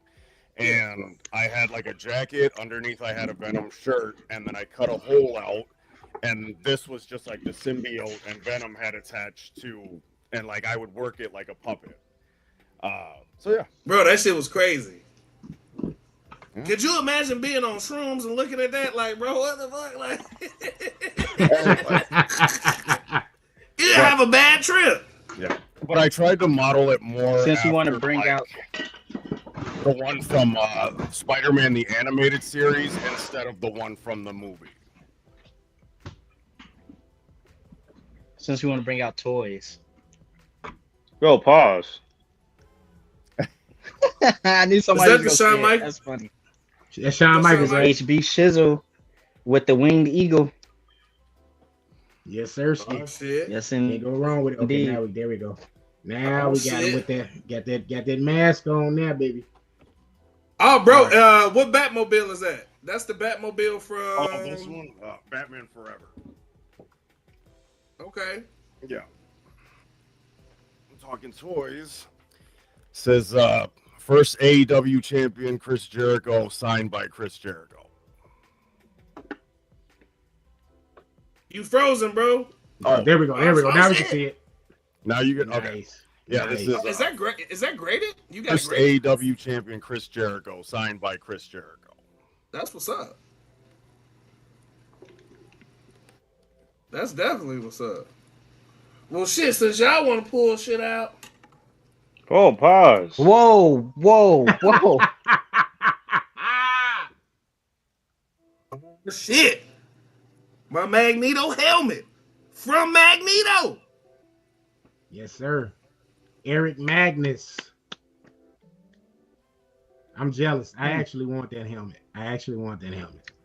And I had like a jacket underneath. I had a Venom shirt, and then I cut a hole out, and this was just like the symbiote, and Venom had attached to, and like I would work it like a puppet. So yeah, Bro, that shit was crazy. Could you imagine being on shrooms and looking at that like, bro, what the fuck? Like, you have a bad trip. yeah. But I tried to model it more. Since you want to after, bring like, out, the one from Spider-Man the animated series instead of the one from the movie. since you want to bring out toys, Yo, pause. I knew somebody that was the gonna Shawn say it. Michaels? That's funny. That's Shawn Michaels, right? HB Shizzle with the winged eagle. Yes, sir. Oh shit. Yes, Can't go wrong with it. Okay, indeed. there we go. Now Oh, we got shit. it with that. Got that mask on there, baby. Oh, bro, what Batmobile is that? That's the Batmobile from. Oh, this one, Batman Forever. Okay. Yeah. I'm talking toys. Says first AEW champion Chris Jericho, signed by Chris Jericho. You frozen, bro. Oh, there we go. There we go. Now we can see it. Now you get okay. Nice. Yeah, Nice. this Is that great? Is that graded? You got first graded? AEW champion Chris Jericho, signed by Chris Jericho. That's what's up. That's definitely what's up. Well, shit. Since y'all want to pull shit out, Oh, pause. Whoa, whoa, whoa! shit. My Magneto helmet from Magneto. Yes, sir. Eric Magnus. I'm jealous. I actually want that helmet.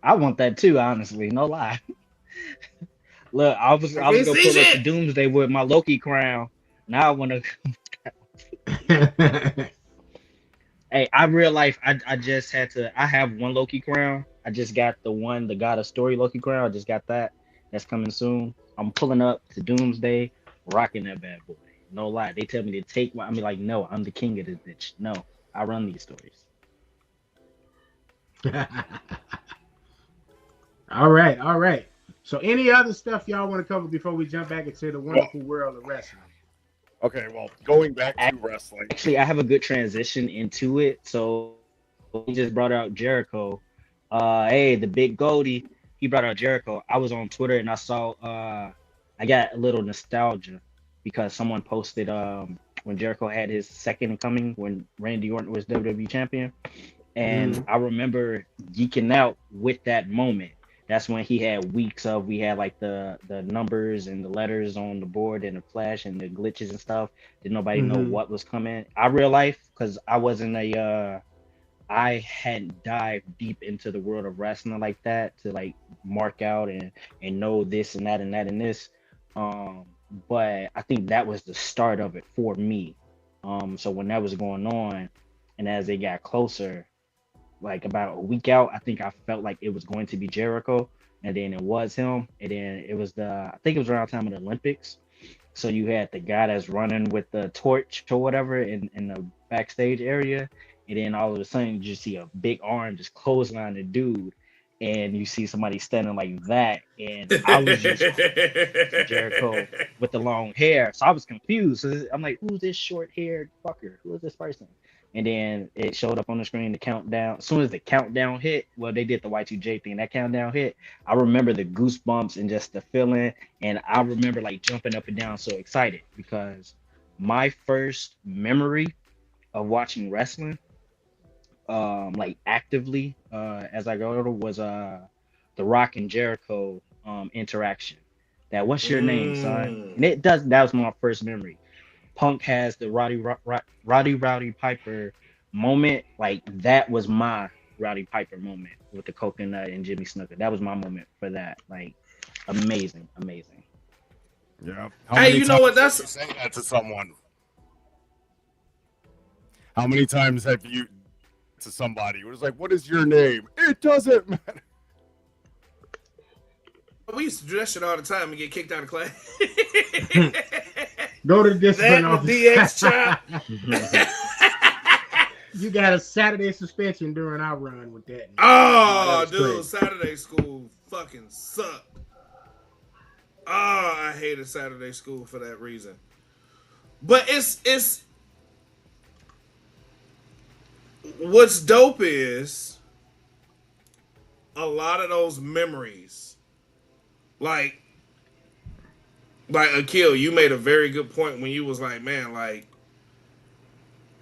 I want that too, honestly. No lie. Look, I was gonna pull up the Doomsday with my Loki crown. Now I want to. Hey, I real life. I just had to. I have one Loki crown. I just got the God of Story Loki crown. I just got that. That's coming soon. I'm pulling up to Doomsday, rocking that bad boy. No lie. They tell me to take one. I mean, like, no, I'm the king of this bitch. No, I run these stories. All right. So, any other stuff y'all want to cover before we jump back into the wonderful world of wrestling? Okay, well, going back to wrestling. Actually, I have a good transition into it. So he just brought out Jericho. Hey, the big Goldie. He brought out Jericho. I was on Twitter and I saw. I got a little nostalgia because someone posted when Jericho had his second coming when Randy Orton was WWE champion, and I remember geeking out with that moment. That's when he had weeks of we had like the numbers and the letters on the board and the flash and the glitches and stuff. Did nobody know what was coming? I real life because I wasn't I hadn't dived deep into the world of wrestling like that to like mark out and know this and that and that and this. But I think that was the start of it for me. So when that was going on, and as they got closer, like about a week out, I think I felt like it was going to be Jericho, and then it was him, and then it was I think it was around time of the Olympics. So you had the guy that's running with the torch or whatever in the backstage area, and then all of a sudden you just see a big arm just clothesline the dude, and you see somebody standing like that, and I was just Jericho with the long hair, so I was confused. So I'm like, who's this short-haired fucker? Who is this person? And then it showed up on the screen, the countdown. As soon as the countdown hit, well, they did the Y2J thing. That countdown hit, I remember the goosebumps and just the feeling. And I remember like jumping up and down so excited because my first memory of watching wrestling, like actively as I got older, was the Rock and Jericho interaction. That what's your name, son? And it does. That was my first memory. Punk has the Rowdy Piper moment. Like that was my Rowdy Piper moment with the coconut and Jimmy Snuka. That was my moment for that. Like amazing. Yeah. Hey, you know what? That's you say that to someone. How many times have you to somebody who was like, "What is your name?" It doesn't matter. We used to do that shit all the time and get kicked out of class. Go to the discipline That office. the DX chop. You got a Saturday suspension during our run with that. Oh, That was dude, crazy. Saturday school fucking sucked. Oh, I hated Saturday school for that reason. But it's what's dope is a lot of those memories. Like Akil, you made a very good point when you was like, man, like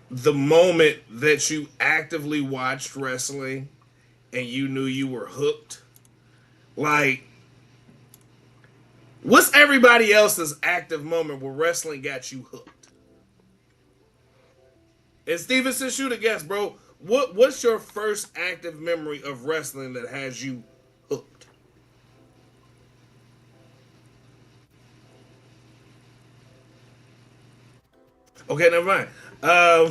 the moment that you actively watched wrestling and you knew you were hooked. Like, what's everybody else's active moment where wrestling got you hooked? And Steven, since you the guest, bro, what's your first active memory of wrestling that has you hooked? Okay, never mind. I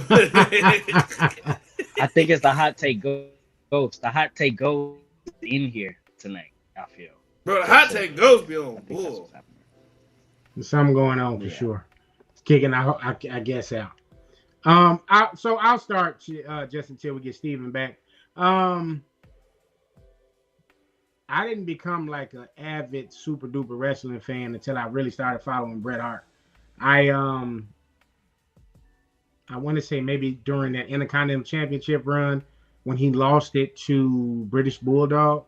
think it's the hot take ghost. The hot take ghost in here tonight. I feel. Bro, the hot take goes be on I think that's bull. what's happening. There's something going on for Yeah. sure. It's kicking, I guess, out. So I'll start just until we get Steven back. I didn't become like an avid super duper wrestling fan until I really started following Bret Hart. I want to say maybe during that Intercontinental Championship run when he lost it to British Bulldog,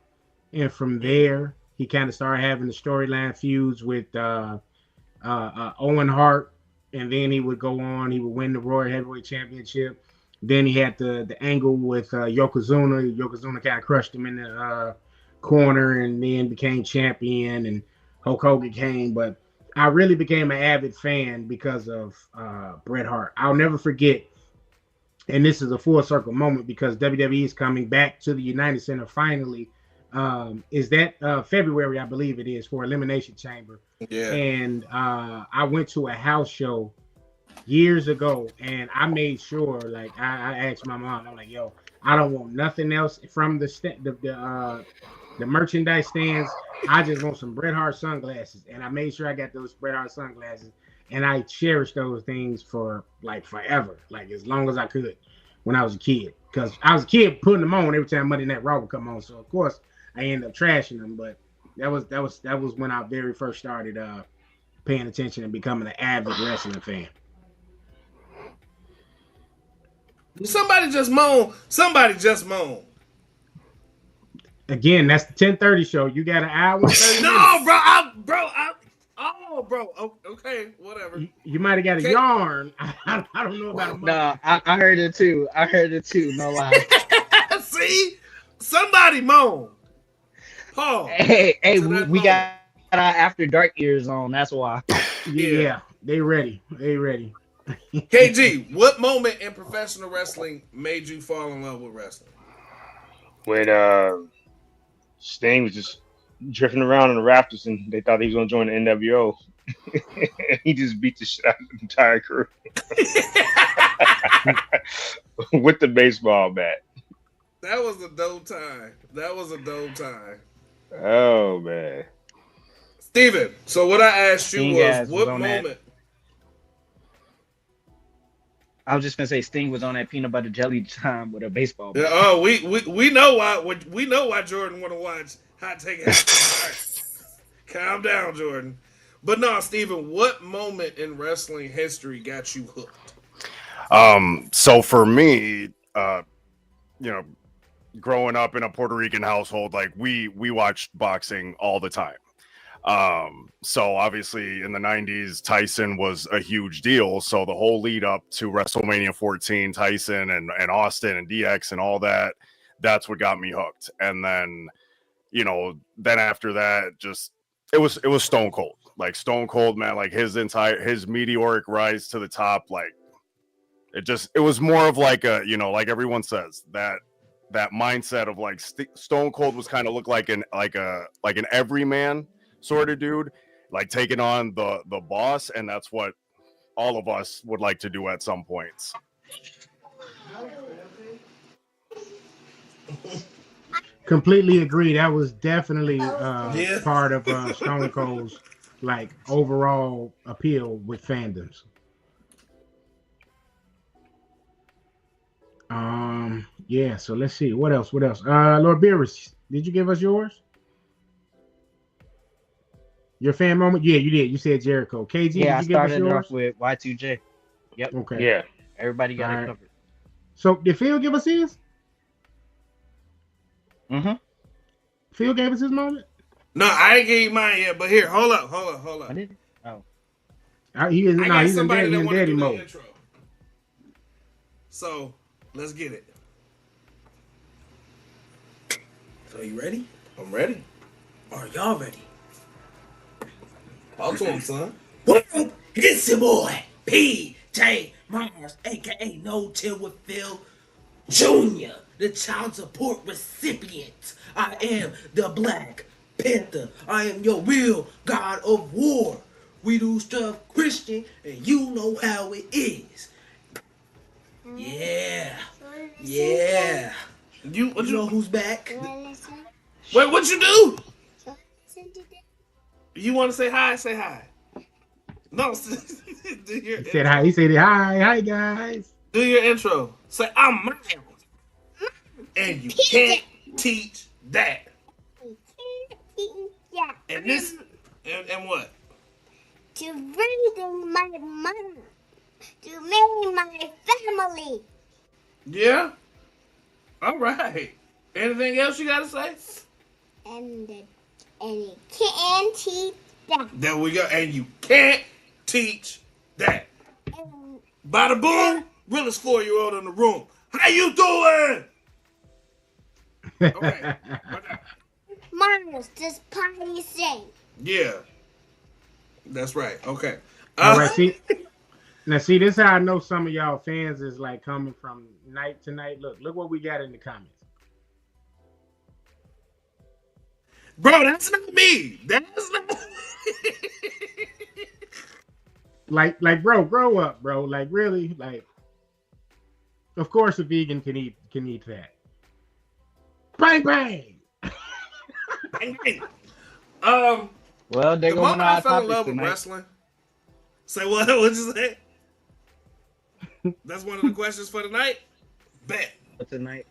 and from there he kind of started having the storyline feuds with Owen Hart, and then he would go on. He would win the Royal Heavyweight Championship. Then he had the angle with Yokozuna. Yokozuna kind of crushed him in the corner, and then became champion. And Hulk Hogan came, but I really became an avid fan because of Bret Hart. I'll never forget, and this is a full circle moment because WWE is coming back to the United Center finally. Is that February, I believe it is, for Elimination Chamber. Yeah. And I went to a house show years ago, and I made sure, like, I asked my mom, I'm like, yo, I don't want nothing else from the merchandise stands. I just want some Bret Hart sunglasses, and I made sure I got those Bret Hart sunglasses, and I cherished those things for like forever, like as long as I could when I was a kid, because I was a kid putting them on every time Monday Night Raw would come on. So of course I ended up trashing them, but that was when I very first started paying attention and becoming an avid wrestling fan. Somebody just moan. Again, that's the 10:30 show. You got an hour and 30 No, minutes. bro. Okay, whatever. You might have got a Okay. yarn. I don't know about a month. No, I heard it too. No lie. See, somebody moan. Paul. Hey, To that we got our After Dark ears on. That's why. Yeah, they ready. KG, what moment in professional wrestling made you fall in love with wrestling? When Sting was just drifting around in the rafters and they thought he was going to join the NWO. He just beat the shit out of the entire crew with the baseball bat. That was a dope time. Oh, man. Steven, so what I asked you Sting was ass what was on that. moment? I was just gonna say Sting was on that peanut butter jelly time with a baseball bat. Yeah, oh, we know why Jordan want to watch Hot Take After Dark. Calm down, Jordan. But no, Steven, what moment in wrestling history got you hooked? So for me, growing up in a Puerto Rican household, like we watched boxing all the time. So obviously in the 90s, Tyson was a huge deal. So the whole lead up to WrestleMania 14, Tyson and Austin and DX and all that, that's what got me hooked. And then, then after that, just it was Stone Cold. like Stone Cold, man, like his meteoric rise to the top, like it was more of like a, you know, like everyone says, that mindset of like Stone Cold was kind of looked like an everyman sort of dude, like taking on the boss, and that's what all of us would like to do at some points. Completely agree. That was definitely Yeah. part of Stone Cold's like overall appeal with fandoms. Yeah, so let's see. What else? Lord Beerus, did you give us yours? Your fan moment? Yeah, you did. You said Jericho. KG, Yeah, I did you give us started yours? off with Y2J. Yep. Okay. Yeah. Everybody got All it right. covered. So did Phil give us his? Mm-hmm. Phil gave us his moment? No, I ain't gave you mine yet, but here, hold up. I did. Oh. He's got in somebody that want to daddy do the mode. intro. So, let's get it. So, you ready? I'm ready. Are y'all ready? Talk to him, son. What up? It's your boy, PJ Mars, a.k.a. No Chill with Phil Jr., the child support recipient. I am the Black Panther. I am your real God of War. We do stuff Christian, and you know how it is. Yeah. Yeah. You know who's back? Wait, what you do? You want to say hi? Say hi. No. Do your He said hi. He said hi guys. Do your intro. Say I'm Miles, and you can't teach that. And this and what? To raising my mother, to marry my family. Yeah. All right. Anything else you gotta say? And you can't teach that. There we go. And you can't teach that. And Bada boom. Realest 4-year-old in the room. How you doing? Okay. Mars, this party sing. Yeah. That's right. Okay. All right, see. Now see, this is how I know some of y'all fans is like coming from night to night. Look what we got in the comments. Bro, that's not me. That's not like bro, grow up, bro. Like really, like of course a vegan can eat that. Bang bang. Well, they the go moment on I our fell in topic love with tonight. wrestling. Say what? What'd you say? That's one of the questions for tonight. Bet. Tonight.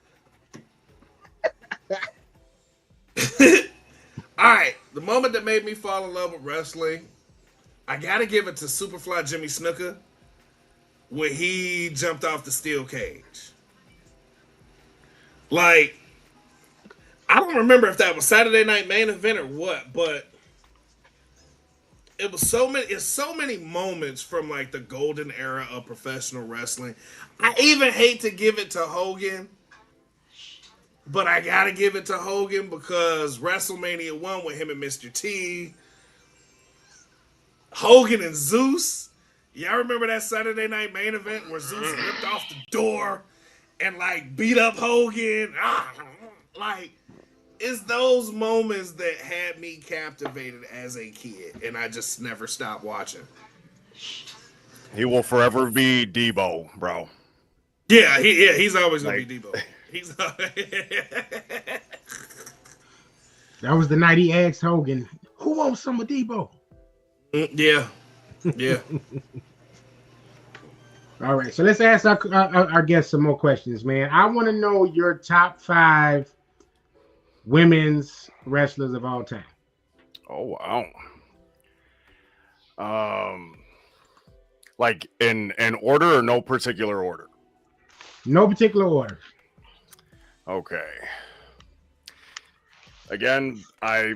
All right. The moment that made me fall in love with wrestling, I gotta give it to Superfly Jimmy Snuka when he jumped off the steel cage. Like, I don't remember if that was Saturday Night Main Event or what, but it was so many moments from like the golden era of professional wrestling. I even hate to give it to Hogan, but I gotta give it to Hogan because WrestleMania 1 with him and Mr. T, Hogan and Zeus. Y'all remember that Saturday Night Main Event where Zeus ripped off the door and like beat up Hogan? Like, it's those moments that had me captivated as a kid, and I just never stopped watching. He will forever be Debo, bro. Yeah, he's always gonna Like- be Debo. He's That was the night he asked Hogan, "Who wants some of Debo?" yeah. All right, so let's ask our guests some more questions, man. I want to know your top 5 women's wrestlers of all time. Oh wow. Like in order or no particular order? No particular order. Okay. Again, I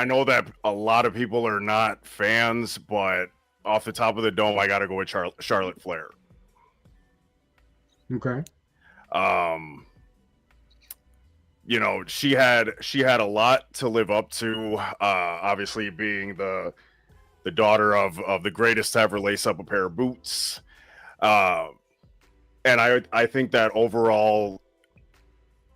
know that a lot of people are not fans, but off the top of the dome, I got to go with Charlotte Flair. Okay. You know, she had a lot to live up to. Obviously, being the the daughter of the greatest to ever lace up a pair of boots. And I think that overall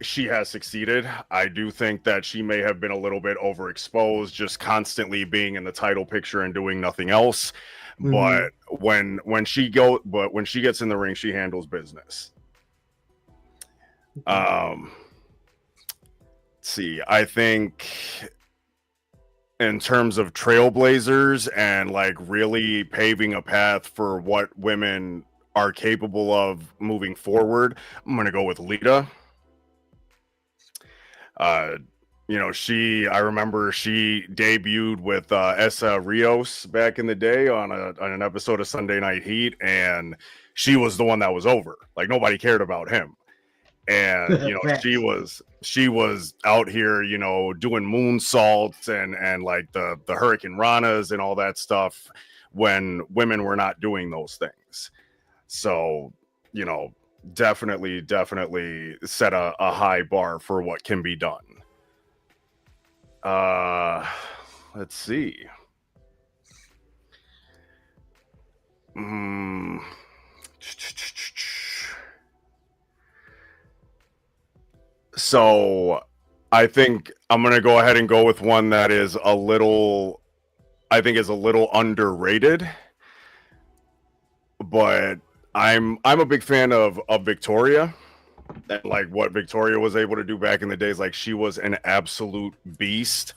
she has succeeded. I do think that she may have been a little bit overexposed, just constantly being in the title picture and doing nothing else. But when she gets in the ring, she handles business. Let's see, I think in terms of trailblazers and like really paving a path for what women are capable of moving forward, I'm gonna go with Lita. You know, I remember she debuted with Essa Rios back in the day on an episode of Sunday Night Heat, and she was the one that was over. Like, nobody cared about him. And you know, she was out here, you know, doing moonsaults and like the Hurricane Ranas and all that stuff when women were not doing those things. So, you know, definitely set a high bar for what can be done. Let's see. So I think I'm going to go ahead and go with one that is a little underrated, but I'm a big fan of Victoria, and like what Victoria was able to do back in the days. Like, she was an absolute beast.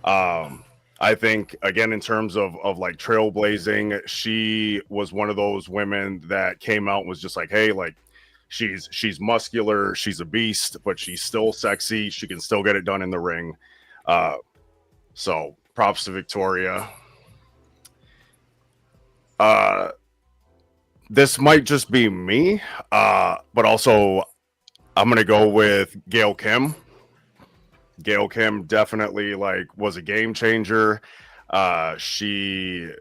I think, again, in terms of like trailblazing, she was one of those women that came out and was just like, hey, like, she's muscular, she's a beast, but she's still sexy. She can still get it done in the ring. So props to Victoria. This might just be me, but also I'm gonna go with Gail Kim. Gail Kim definitely like was a game changer. She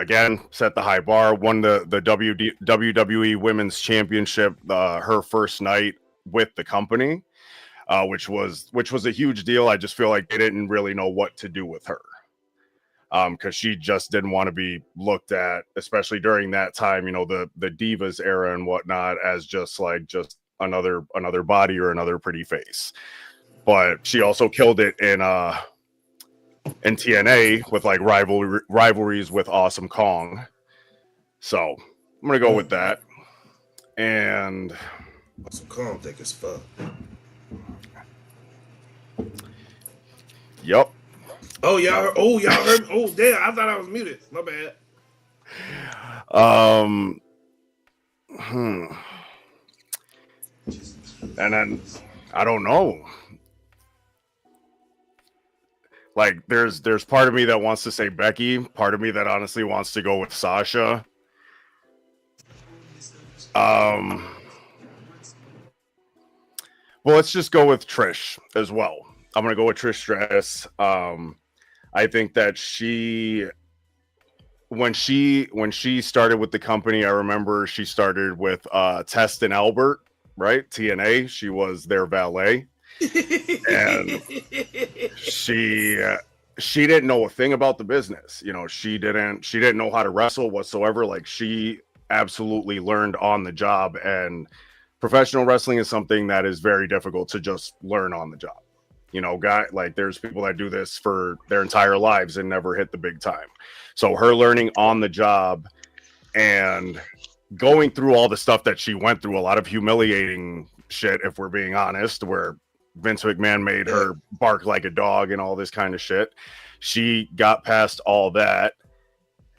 again set the high bar, won the WWE Women's Championship her first night with the company, which was a huge deal. I just feel like they didn't really know what to do with her, because she just didn't want to be looked at, especially during that time, you know, the Divas era and whatnot, as just another body or another pretty face. But she also killed it in TNA with like rivalries with Awesome Kong. So I'm gonna go with that. And Awesome Kong thick as fuck. Yep. Oh, y'all heard? Oh, damn! I thought I was muted. My bad. And then I don't know. Like, there's part of me that wants to say Becky, part of me that honestly wants to go with Sasha. Well, let's just go with Trish as well. I'm gonna go with Trish Stratus. I think that when she started with the company, I remember she started with Test and Albert, right? TNA. She was their valet. And she didn't know a thing about the business. You know, she didn't know how to wrestle whatsoever. Like, she absolutely learned on the job, and professional wrestling is something that is very difficult to just learn on the job. You know, there's people that do this for their entire lives and never hit the big time. So her learning on the job and going through all the stuff that she went through, a lot of humiliating shit, if we're being honest, where Vince McMahon made her bark like a dog and all this kind of shit. She got past all that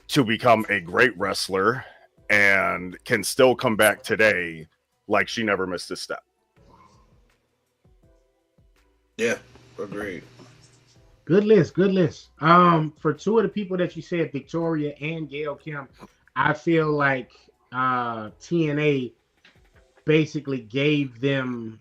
to become a great wrestler and can still come back today like she never missed a step. Yeah, agreed. Good list. For two of the people that you said, Victoria and Gail Kim, I feel like TNA basically gave them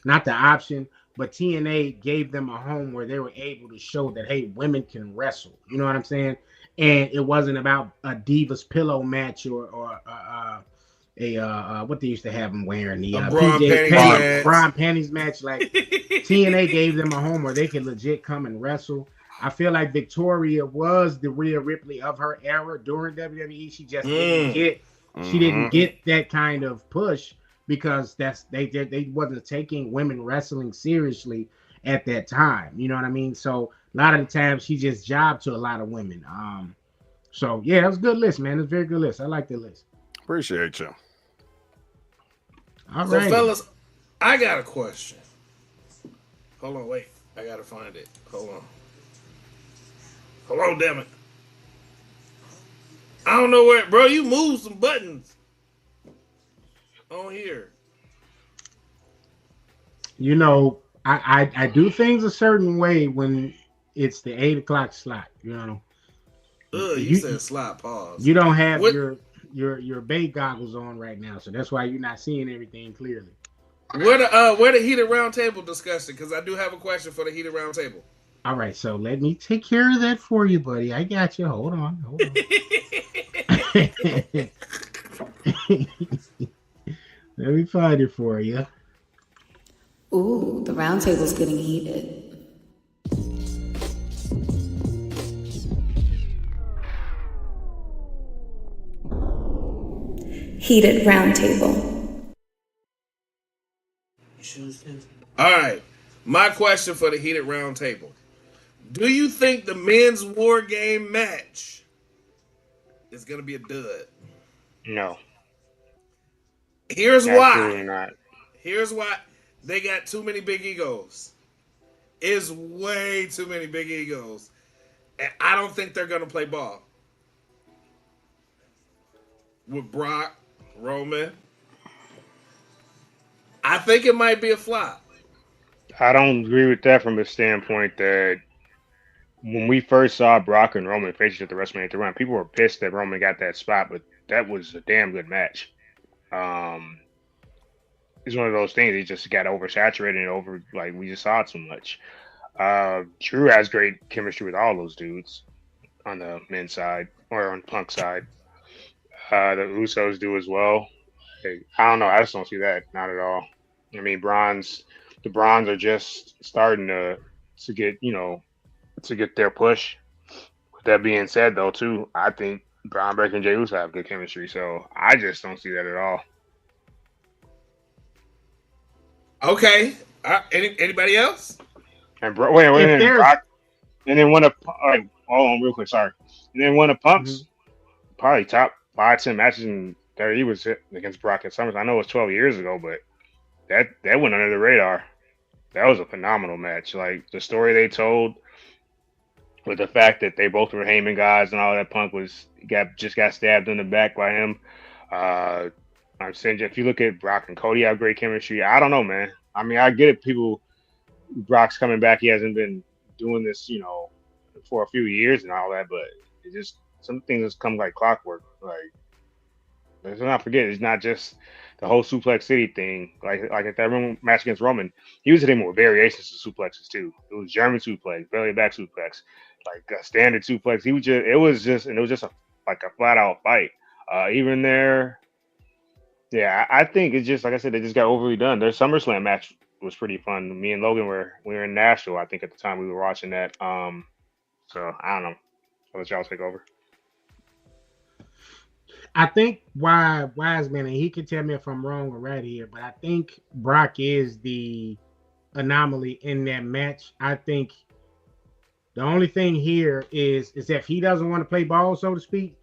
not the option, but TNA gave them a home where they were able to show that, hey, women can wrestle. You know what I'm saying? And it wasn't about a Divas pillow match or what they used to have them wearing, the bra and panties match. Like, TNA gave them a home where they could legit come and wrestle. I feel like Victoria was the Rhea Ripley of her era during WWE. She just she didn't get that kind of push because they wasn't taking women wrestling seriously at that time. You know what I mean? So a lot of the times she just jobbed to a lot of women. So yeah, it was a good list, man. It's a very good list. I like the list. Appreciate you. All So, right, fellas, I got a question. Hold on, wait. I gotta find it. Hold on, damn it. I don't know where, bro. You moved some buttons on here. you know, I do things a certain way when it's the 8 o'clock slot. You know, You said slide pause. you don't have What? your bay goggles on right now, so that's why you're not seeing everything clearly. Where the heated round table discussion? Because I do have a question for the heated round table. All right, so let me take care of that for you, buddy. I got you. Hold on. Let me find it for you. Ooh, the round table's getting heated. Heated round table. All right. My question for the heated round table. Do you think the men's war game match is going to be a dud? No, Here's absolutely why. not. Here's why. They got too many big egos. It's way too many big egos. And I don't think they're going to play ball. With Brock, Roman. I think it might be a flop. I don't agree with that from the standpoint that when we first saw Brock and Roman face each other at WrestleMania 3, people were pissed that Roman got that spot, but that was a damn good match. It's one of those things. It just got oversaturated and like we just saw it too much. Drew has great chemistry with all those dudes on the men's side or on Punk side. The Usos do as well. Hey, I don't know. I just don't see that. Not at all. I mean, the Bronze are just starting to get to get their push. With that being said, though, too, I think Braun Breaker and Jey Uso have good chemistry, so I just don't see that at all. Okay. Anybody else? And wait, and Brock, and then one of hold on real quick, sorry. And then one of Punk's probably top 5-10 matches that he was against Brock at Summers. I know it was 12 years ago, but that went under the radar. That was a phenomenal match. Like the story they told with the fact that they both were Heyman guys and all that. Punk just got stabbed in the back by him. I'm saying if you look at Brock and Cody have great chemistry. I don't know, man. I mean, I get it. Brock's coming back. He hasn't been doing this, for a few years and all that, but it just some things just come like clockwork. Like let's not forget, it's not just the whole Suplex City thing. Like at that match against Roman, he was hitting with variations of suplexes too. It was German suplex, belly back suplex, like a standard suplex. It was just a flat out fight. Even there, yeah, I think it's just like I said, they just got overly done. Their SummerSlam match was pretty fun. Me and Logan we were in Nashville, I think, at the time we were watching that. So I don't know. I'll let y'all take over. I think Wiseman, and he can tell me if I'm wrong or right here, but I think Brock is the anomaly in that match. I think the only thing here is if he doesn't want to play ball, so to speak,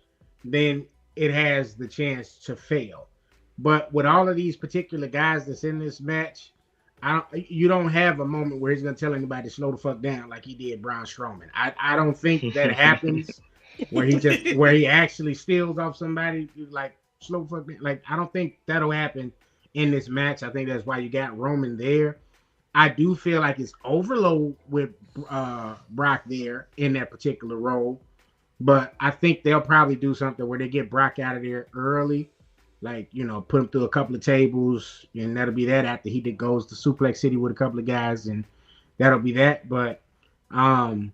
then it has the chance to fail. But with all of these particular guys that's in this match, you don't have a moment where he's gonna tell anybody to slow the fuck down like he did Braun Strowman. I don't think that happens where he actually steals off somebody like slow fuck down. Like I don't think that'll happen in this match. I think that's why you got Roman there. I do feel like it's overload with Brock there in that particular role, but I think they'll probably do something where they get Brock out of there early. Like, put him through a couple of tables, and that'll be that after he goes to Suplex City with a couple of guys, and that'll be that. But I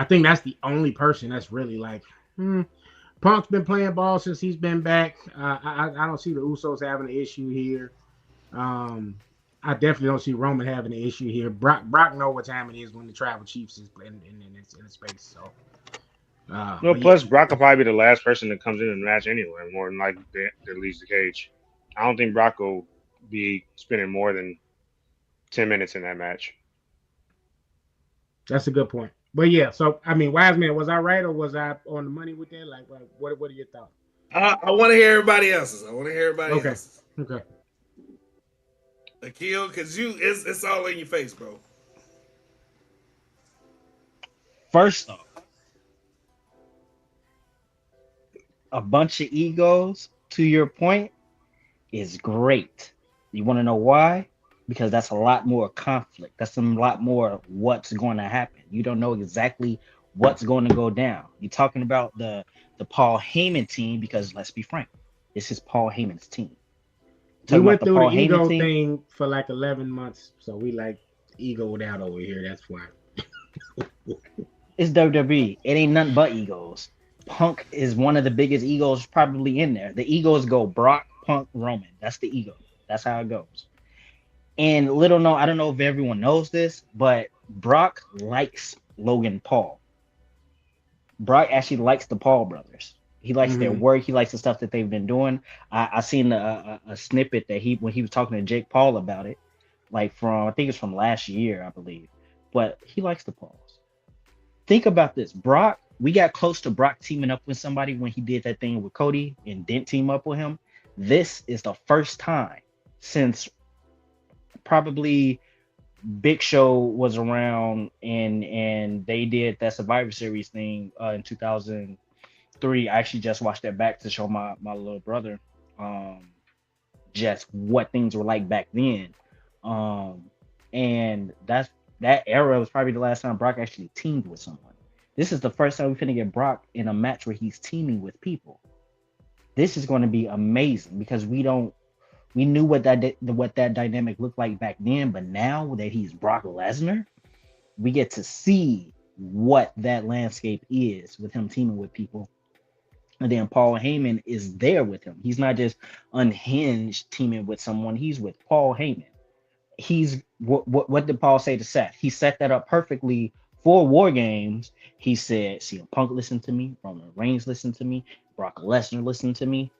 think that's the only person that's really like, Punk's been playing ball since he's been back. I don't see the Usos having an issue here. I definitely don't see Roman having an issue here. Brock know what time it is when the Tribal Chiefs is in the space. So, No, but yeah, plus Brock will probably be the last person that comes in the match anyway, more than likely that leaves the cage. I don't think Brock will be spending more than 10 minutes in that match. that's a good point. But yeah, so I mean, Wiseman, was I right or was I on the money with that? Like what are your thoughts? I want to hear everybody else's. Okay, okay. Akil, because it's all in your face, bro. First off, a bunch of egos, to your point, is great. You want to know why? Because that's a lot more conflict. That's a lot more what's going to happen. You don't know exactly what's going to go down. You're talking about the Paul Heyman team because let's be frank, this is Paul Heyman's team. We Talking went about through the Paul Heyman ego team, thing for like 11 months, so we like egoed out over here. That's why. it's WWE. It ain't nothing but egos. Punk is one of the biggest egos probably in there. The egos go Brock, Punk, Roman. That's the ego. That's how it goes. And little known, I don't know if everyone knows this, but Brock likes Logan Paul. Brock actually likes the Paul brothers. He likes their work. He likes the stuff that they've been doing. I seen a snippet that when he was talking to Jake Paul about it, like from I think it's from last year, I believe. But he likes the Pauls. Think about this, Brock. We got close to Brock teaming up with somebody when he did that thing with Cody and didn't team up with him. This is the first time since probably Big Show was around and they did that Survivor Series thing in 2003. I actually just watched that back to show my little brother just what things were like back then. And that era was probably the last time Brock actually teamed with someone. This is the first time we're gonna get Brock in a match where he's teaming with people. This is going to be amazing because we knew what that dynamic looked like back then, but now that he's Brock Lesnar, we get to see what that landscape is with him teaming with people. And then Paul Heyman is there with him. He's not just unhinged teaming with someone. He's with Paul Heyman. He's what did Paul say to Seth? He set that up perfectly for War Games. He said, CM Punk listened to me, Roman Reigns listened to me, Brock Lesnar listened to me.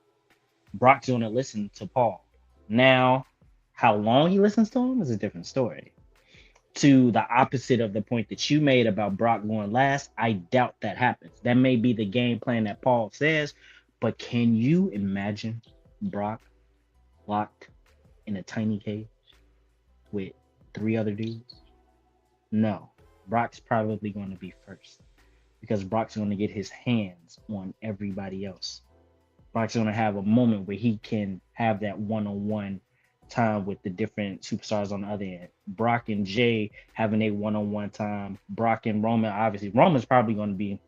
Brock's going to listen to Paul. Now, how long he listens to him is a different story. To the opposite of the point that you made about Brock going last, I doubt that happens. That may be the game plan that Paul says, but can you imagine Brock locked in a tiny cage with 3 other dudes? No. Brock's probably going to be first because Brock's going to get his hands on everybody else. Brock's going to have a moment where he can have that one-on-one time with the different superstars on the other end. Brock and Jay having a one-on-one time. Brock and Roman, obviously. Roman's probably going to be,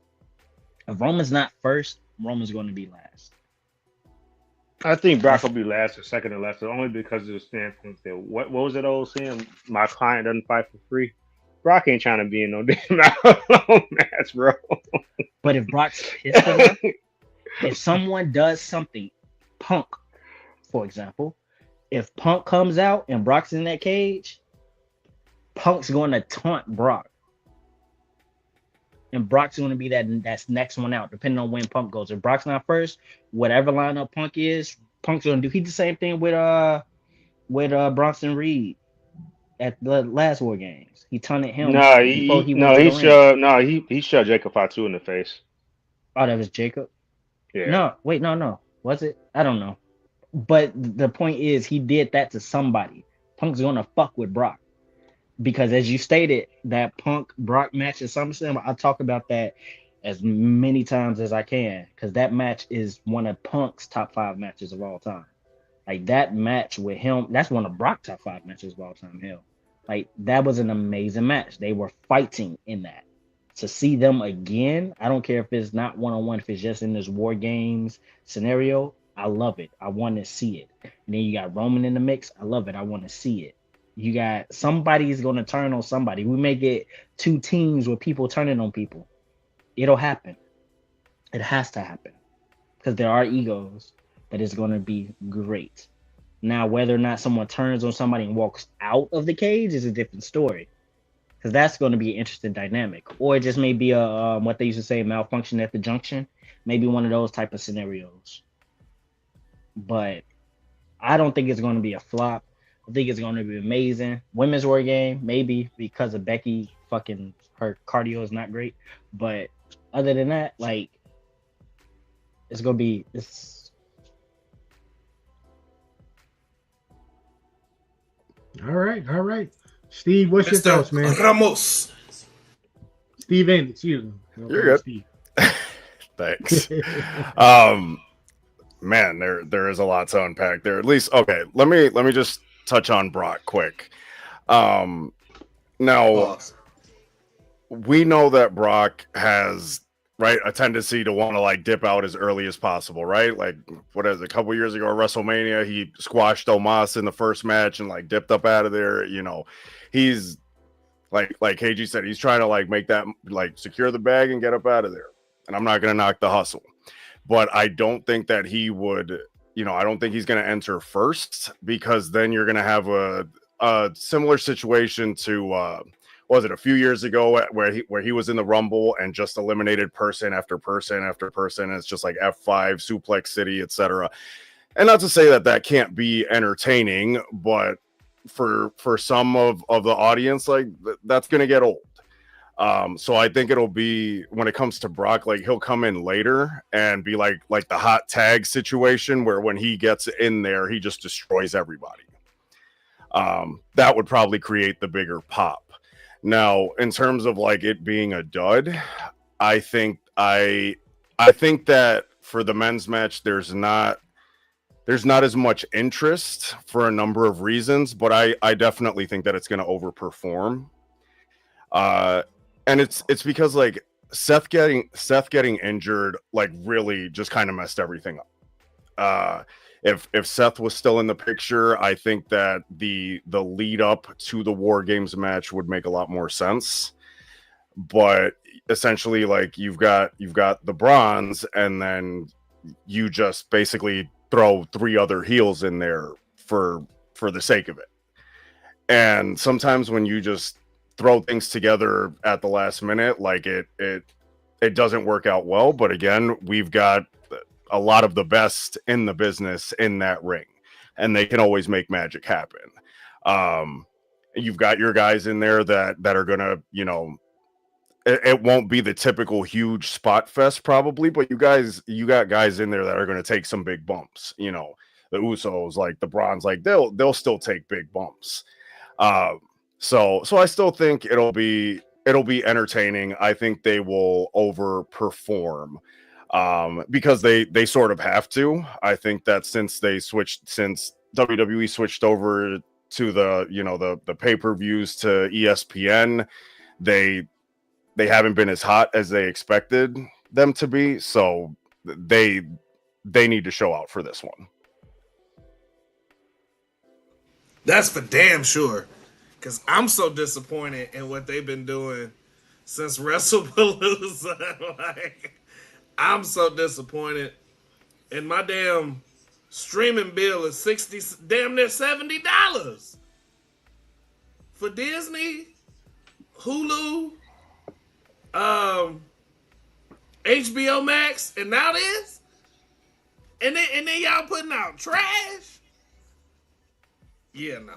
if Roman's not first, Roman's going to be last. I think Brock will be last or second or last, only because of the standpoint that what was that old saying? My client doesn't fight for free. Brock ain't trying to be in no damn out match, bro. But if Brock's pissed enough, if someone does something, Punk, for example, if Punk comes out and Brock's in that cage, Punk's going to taunt Brock. And Brock's going to be that's next one out, depending on when Punk goes. If Brock's not first, whatever lineup Punk is, Punk's going to do. He did the same thing with Bronson Reed at the last War Games. He taunted him before he went to the ring. He shoved Jacob Fatu in the face. Oh, that was Jacob? Yeah. No, wait, no. Was it? I don't know. But the point is, he did that to somebody. Punk's going to fuck with Brock. Because as you stated, that Punk-Brock match at SummerSlam, I'll talk about that as many times as I can. Because that match is one of Punk's top 5 matches of all time. Like, that match with him, that's one of Brock's top 5 matches of all time, hell. Like, that was an amazing match. They were fighting in that. To see them again, I don't care if it's not one-on-one, if it's just in this War Games scenario, I love it. I want to see it. And then you got Roman in the mix. I love it. I want to see it. You got somebody's going to turn on somebody. We may get 2 teams with people turning on people. It'll happen. It has to happen. Because there are egos, but it's going to be great. Now, whether or not someone turns on somebody and walks out of the cage is a different story, because that's going to be an interesting dynamic. Or it just may be a what they used to say, malfunction at the junction, maybe one of those type of scenarios. But I don't think it's going to be a flop. I think it's going to be amazing. Women's War Game, maybe because of Becky, fucking her cardio is not great. But other than that, like, it's going to be All right. Steve, what's your Mr. thoughts, man? Ramos. Steven, excuse me. You're good. Steve. Thanks. Man, there is a lot to unpack there. At least, okay. Let me just touch on Brock quick. Now Pause. we know that Brock has a tendency to want to like dip out as early as possible, right? Like what is it, a couple years ago at WrestleMania, he squashed Omos in the first match and like dipped up out of there. You know, he's like KG said, he's trying to like make that like secure the bag and get up out of there. And I'm not gonna knock the hustle, but I don't think that he would. I don't think he's gonna enter first, because then you're gonna have a similar situation to was it a few years ago where he was in the Rumble and just eliminated person after person after person, and it's just like F5, Suplex City, etc. And not to say that can't be entertaining, but for some of the audience, like that's gonna get old. So I think it'll be, when it comes to Brock, like he'll come in later and be like the hot tag situation where when he gets in there, he just destroys everybody. That would probably create the bigger pop. Now, in terms of like it being a dud, I think that for the men's match, there's not as much interest for a number of reasons, but I definitely think that it's going to overperform. And it's because like Seth getting injured like really just kind of messed everything up. If Seth was still in the picture, I think that the lead up to the War Games match would make a lot more sense. But essentially, like you've got the Bronze, and then you just basically throw 3 other heels in there for the sake of it. And sometimes when you just throw things together at the last minute, like it doesn't work out well. But again, we've got a lot of the best in the business in that ring, and they can always make magic happen. You've got your guys in there that are gonna, it won't be the typical huge spot fest probably, but you got guys in there that are gonna take some big bumps. The Usos, like the Bronze, like they'll still take big bumps. So I still think it'll be entertaining. I think they will overperform. Because they sort of have to. I think that since WWE switched over to the pay-per-views to ESPN, they haven't been as hot as they expected them to be. So they need to show out for this one. That's for damn sure. Because I'm so disappointed in what they've been doing since WrestlePalooza. Like, I'm so disappointed. And my damn streaming bill is damn near $70 for Disney, Hulu, HBO Max, and now this, and then y'all putting out trash. Yeah, no.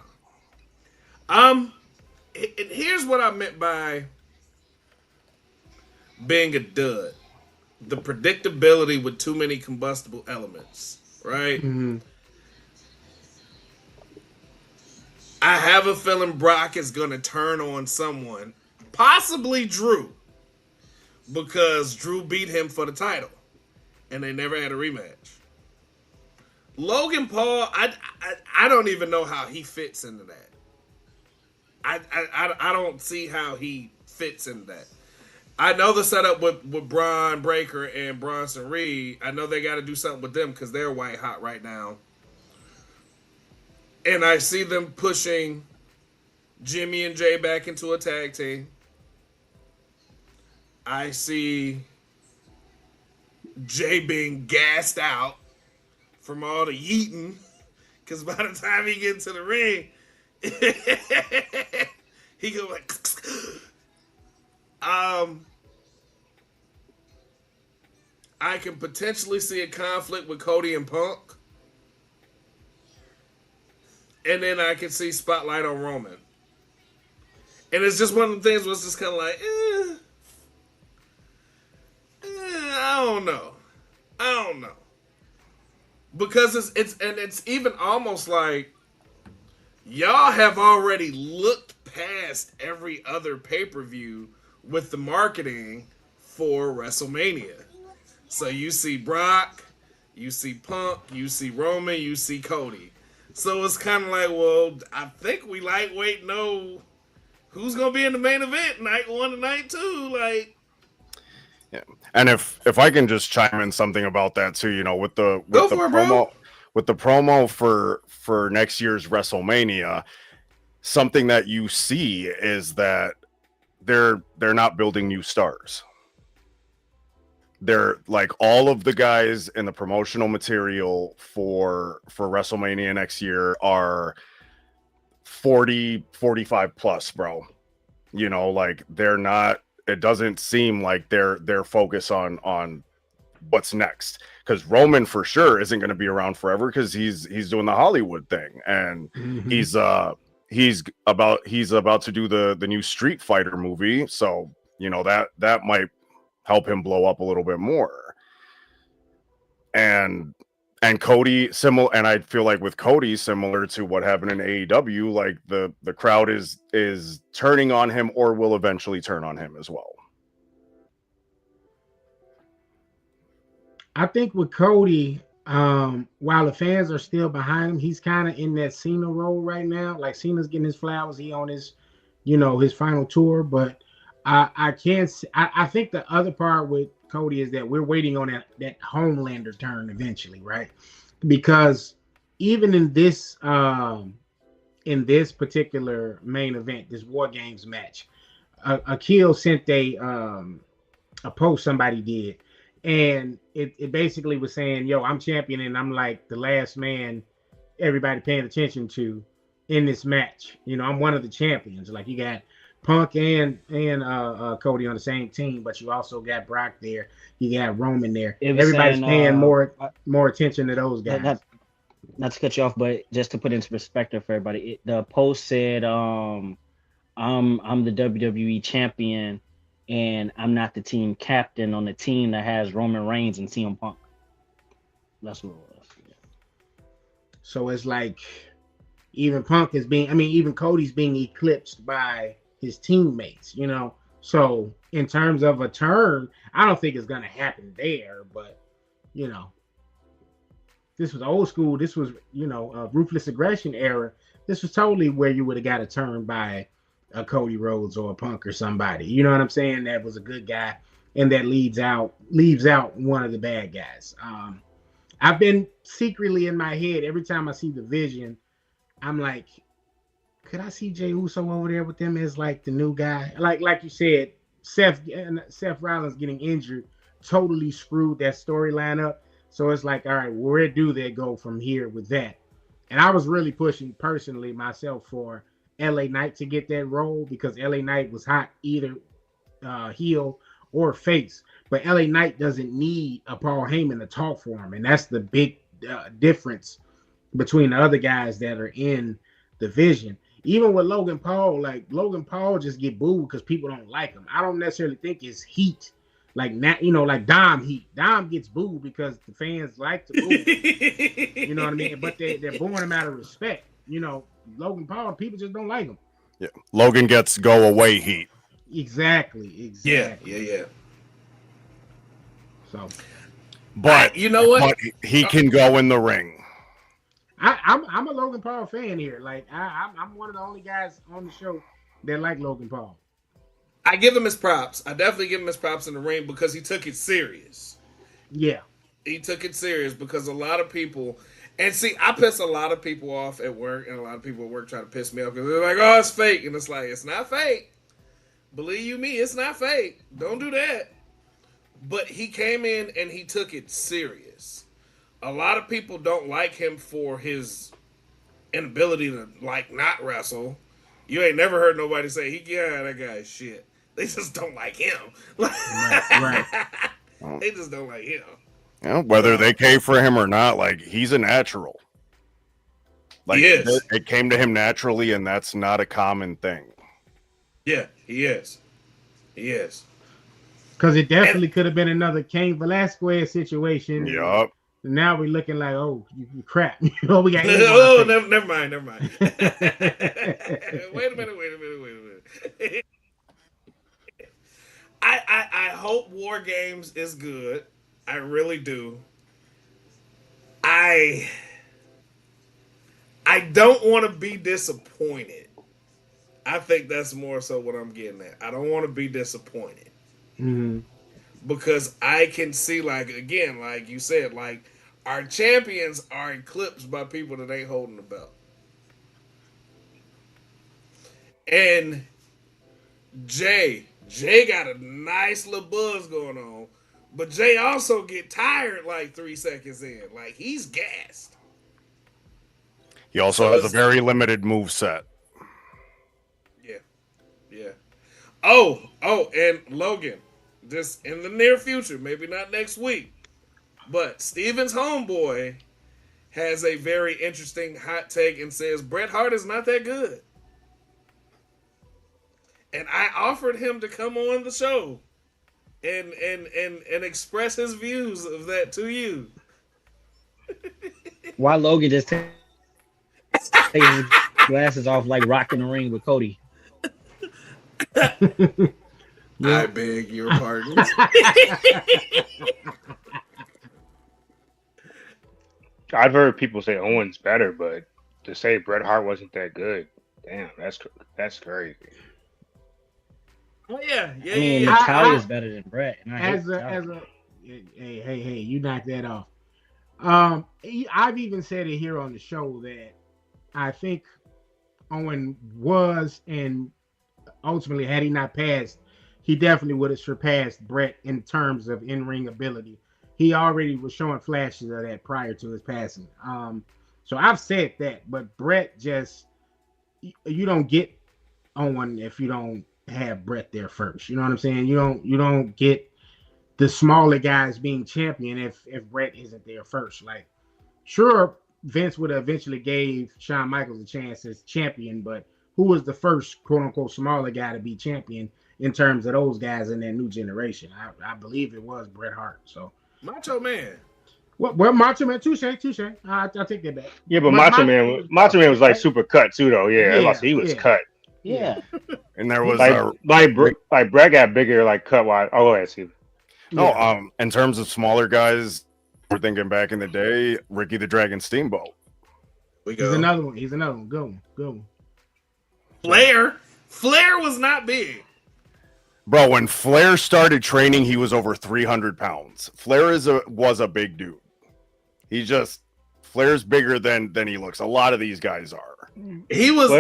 And here's what I meant by being a dud. The predictability with too many combustible elements, right? Mm-hmm. I have a feeling Brock is going to turn on someone, possibly Drew, because Drew beat him for the title, and they never had a rematch. Logan Paul, I don't even know how he fits into that. I don't see how he fits into that. I know the setup with Braun Breaker and Bronson Reed. I know they got to do something with them because they're white hot right now. And I see them pushing Jimmy and Jay back into a tag team. I see Jay being gassed out from all the yeeting Because by the time he gets to the ring, he go like, I can potentially see a conflict with Cody and Punk. And then I can see Spotlight on Roman. And it's just one of the things where it's just kind of like, I don't know. Because it's even almost like y'all have already looked past every other pay-per-view with the marketing for WrestleMania. So you see Brock, you see Punk, you see Roman, you see Cody. So it's kind of like, well, I think we lightweight know who's gonna be in the main event night 1 and night 2. Like, yeah. And if I can just chime in something about that too, you know, with the promo for next year's WrestleMania, something that you see is that they're not building new stars. They're like all of the guys in the promotional material for WrestleMania next year are 40, 45 plus, bro. You know, like they're not, it doesn't seem like they're focused on what's next. Because Roman for sure isn't going to be around forever because he's doing the Hollywood thing, and he's about to do the new Street Fighter movie. So, you know, that might help him blow up a little bit more. And Cody, similar, and I feel like with Cody, similar to what happened in AEW, like the crowd is turning on him or will eventually turn on him as well. I think with Cody, while the fans are still behind him, he's kind of in that Cena role right now. Like Cena's getting his flowers, he on his, you know, his final tour, but I think the other part with Cody is that we're waiting on that Homelander turn eventually, right? Because even in this particular main event, this War Games match, Akil sent a post somebody did, and it basically was saying, "Yo, I'm champion, and I'm like the last man everybody paying attention to in this match. You know, I'm one of the champions. Like you got Punk and Cody on the same team, but you also got Brock there. You got Roman there. Everybody's paying more attention to those guys." Not to cut you off, but just to put into perspective for everybody, the post said, "I'm the WWE champion, and I'm not the team captain on the team that has Roman Reigns and CM Punk." That's what it was. Yeah. So it's like even even Cody's being eclipsed by his teammates, you know. So in terms of a turn, I don't think it's gonna happen there, but you know, this was old school. This was, you know, a Ruthless Aggression era. This was totally where you would have got a turn by a Cody Rhodes or a Punk or somebody. You know what I'm saying? That was a good guy, and that leaves out one of the bad guys. I've been secretly in my head every time I see the Vision, I'm like, could I see Jey Uso over there with them as like the new guy? Like you said, Seth Rollins getting injured totally screwed that storyline up. So it's like, all right, where do they go from here with that? And I was really pushing personally myself for LA Knight to get that role because LA Knight was hot either heel or face. But LA Knight doesn't need a Paul Heyman to talk for him. And that's the big difference between the other guys that are in the Vision. Even with Logan Paul, like Logan Paul just get booed because people don't like him. I don't necessarily think it's heat. Like, you know, like Dom heat. Dom gets booed because the fans like to boo him. You know what I mean? But they're booing him out of respect. You know, Logan Paul, people just don't like him. Yeah. Logan gets go away heat. Exactly. Yeah. So, but you know what? But he can go in the ring. I'm a Logan Paul fan here. Like I'm one of the only guys on the show that like Logan Paul. I give him his props. I definitely give him his props in the ring because he took it serious. Yeah. He took it serious because a lot of people, and see, I piss a lot of people off at work, and a lot of people at work try to piss me off because they're like, "Oh, it's fake," and it's like, it's not fake. Believe you me, it's not fake. Don't do that. But he came in and he took it serious. A lot of people don't like him for his inability to like not wrestle. You ain't never heard nobody say that guy is shit. They just don't like him. Right. They just don't like him. You know, whether they came for him or not, like he's a natural. Like He is. it came to him naturally, and that's not a common thing. Yeah, he is. He is. Because it definitely could have been another Cain Velasquez situation. Yup. Now we're looking like, oh, you crap. We got never mind. Wait a minute. I hope War Games is good. I really do. I don't want to be disappointed. I think that's more so what I'm getting at. I don't want to be disappointed. Mm-hmm. Because I can see, like, again, like you said, like, our champions are eclipsed by people that ain't holding the belt. And Jay got a nice little buzz going on, but Jay also get tired like 3 seconds in. Like, he's gassed. He also has a very limited move set. Yeah. Oh, and Logan, this in the near future, maybe not next week, but Steven's homeboy has a very interesting hot take and says Bret Hart is not that good. And I offered him to come on the show and express his views of that to you. Why Logan just take his glasses off like rocking the ring with Cody? I beg your pardon. I've heard people say Owen's better, but to say Bret Hart wasn't that good, damn, that's crazy. Oh yeah. I mean, Natalia is better than Bret. Hey, you knocked that off. I've even said it here on the show that I think Owen was, and ultimately, had he not passed, he definitely would have surpassed Bret in terms of in-ring ability. He already was showing flashes of that prior to his passing. So I've said that, but Bret just, you don't get Owen if you don't have Bret there first. You know what I'm saying? You don't get the smaller guys being champion if Bret isn't there first. Like, sure, Vince would have eventually gave Shawn Michaels a chance as champion, but who was the first quote unquote smaller guy to be champion in terms of those guys in that new generation? I believe it was Bret Hart. So Macho Man. Well, Macho Man, touche. I'll take that back. Yeah, but Macho Man was like super cut too, though. Yeah, he was cut. Yeah, and there was like Bret got bigger, like cut wise. Oh, I see. No, in terms of smaller guys, we're thinking back in the day, Ricky the Dragon Steamboat. He's another one. Good one. Flair was not big. Bro, when Flair started training, he was over 300 pounds. Flair was a big dude. Flair's bigger than he looks. A lot of these guys are.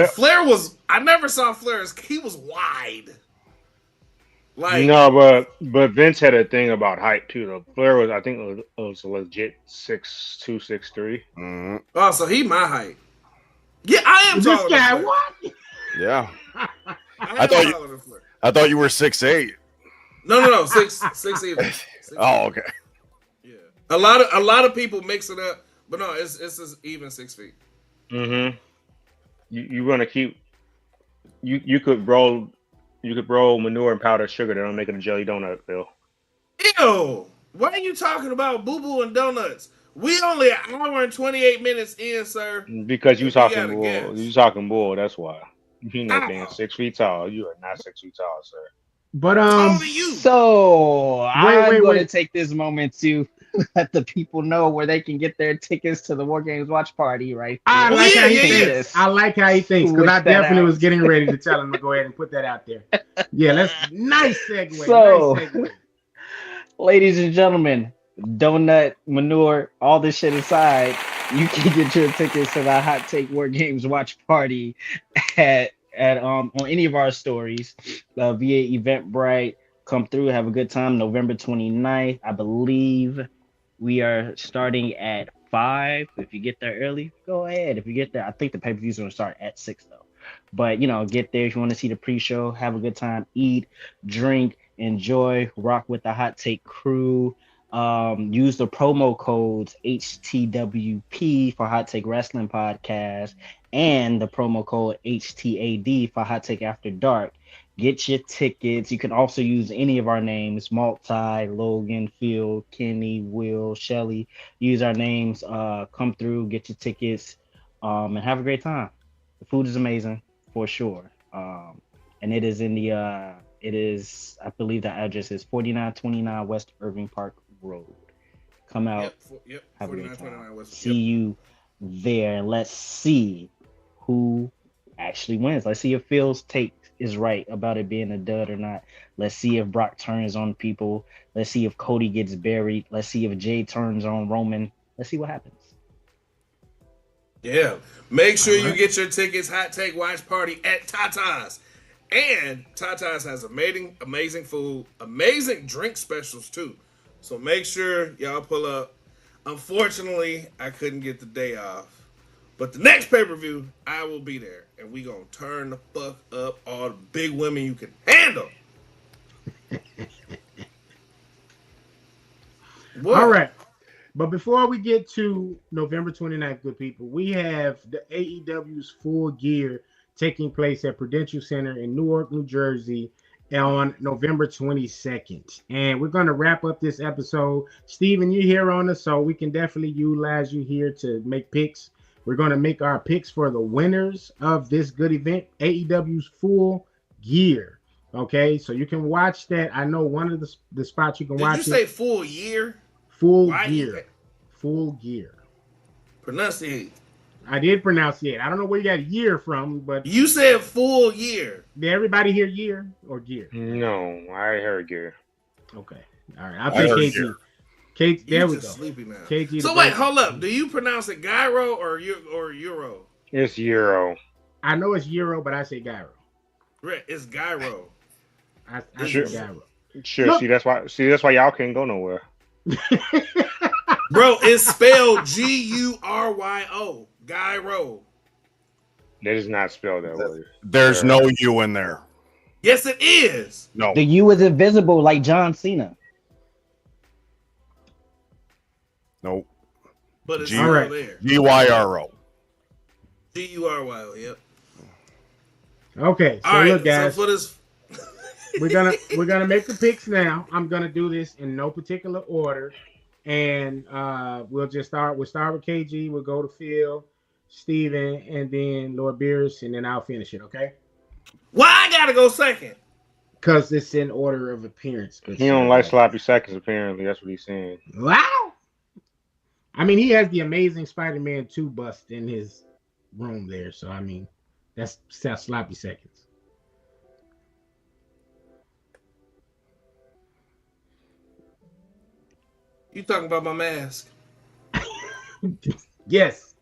Flair was. I never saw Flair. He was wide. Like, no, but Vince had a thing about height too. Though Flair was, I think, it was a legit 6'2", 6'3". Mm-hmm. Oh, so he my height. Yeah, I am. This guy, what? Yeah. I thought you were 6'8". No, 6 even. Oh, okay. Yeah, a lot of people mix it up, but no, it's even 6 feet. Mm-hmm. You want to keep. You could roll manure and powdered sugar. They don't make it a jelly donut, Phil. Ew! Why are you talking about boo-boo and donuts? We only an hour and 28 minutes in, sir. Because you talking bull. You talking bull. That's why. You know, being 6 feet tall. You are not 6 feet tall, sir. But So I'm going to take this moment to let the people know where they can get their tickets to the War Games watch party. Right? I like how he thinks. I like how he thinks, because I definitely was getting ready to tell him to go ahead and put that out there. Yeah, that's nice segue. So, nice segue. Ladies and gentlemen, donut, manure, all this shit aside, you can get your tickets to the Hot Take War Games watch party at on any of our stories via Eventbrite. Come through, have a good time. November 29th, I believe we are starting at 5. If you get there early, go ahead. If you get there, I think the pay-per-view is going to start at 6 though. But get there if you want to see the pre-show, have a good time, eat, drink, enjoy, rock with the Hot Take crew. Use the promo codes HTWP for Hot Take Wrestling Podcast and the promo code HTAD for Hot Take After Dark. Get your tickets. You can also use any of our names: Multi, Logan, Phil, Kenny, Will, Shelly. Use our names. Come through, get your tickets, and have a great time. The food is amazing for sure. And it is in the I believe the address is 4929 West Irving Park Road. Come out. Yep. Have a great 4929 time. West. See you there, and let's see who actually wins. Let's see if Phil's take is right about it being a dud or not. Let's see if Brock turns on people. Let's see if Cody gets buried. Let's see if Jay turns on Roman. Let's see what happens. Yeah. Make sure you get your tickets. Hot Take Watch Party at Tata's. And Tata's has amazing food, amazing drink specials too. So make sure y'all pull up. Unfortunately, I couldn't get the day off. But the next pay-per-view, I will be there. And we going to turn the fuck up all the big women you can handle. All right. But before we get to November 29th, good people, we have the AEW's Full Gear taking place at Prudential Center in Newark, New Jersey on November 22nd. And we're going to wrap up this episode. Steven, you're here on us, so we can definitely utilize you here to make picks. We're going to make our picks for the winners of this good event, AEW's Full Gear. Okay, so you can watch that. I know one of the spots you can watch. Did you say full year? Full Gear. Full Gear. Pronunciate. I did pronunciate. I don't know where you got year from, but you said full year. Did everybody hear year or gear? No, I heard gear. Okay. All right. I'll take KG. KG, there we go. Sleepy now. KG. So wait, hold up. Do you pronounce it gyro or euro? It's Euro. I know it's Euro, but I say gyro. Right, it's gyro. I say gyro. Sure. Look. See that's why y'all can't go nowhere. Bro, it's spelled G-U-R-Y-O. Gyro. That is not spelled that way. There's no U in there. Yes, it is. No. The U is invisible like John Cena. Nope. But it's still there. G-Y-R-O. G-U-R-Y-O, yep. Okay, so right, look, guys. So for this... we're gonna make the picks now. I'm gonna do this in no particular order. And we'll start with KG, we'll go to Phil, Steven, and then Lord Beers, and then I'll finish it, okay? Why I gotta go second? Because it's in order of appearance. He don't like sloppy seconds, apparently. That's what he's saying. Wow. I mean, he has the Amazing Spider-Man 2 bust in his room there. So, I mean, that's sloppy seconds. You talking about my mask? Yes.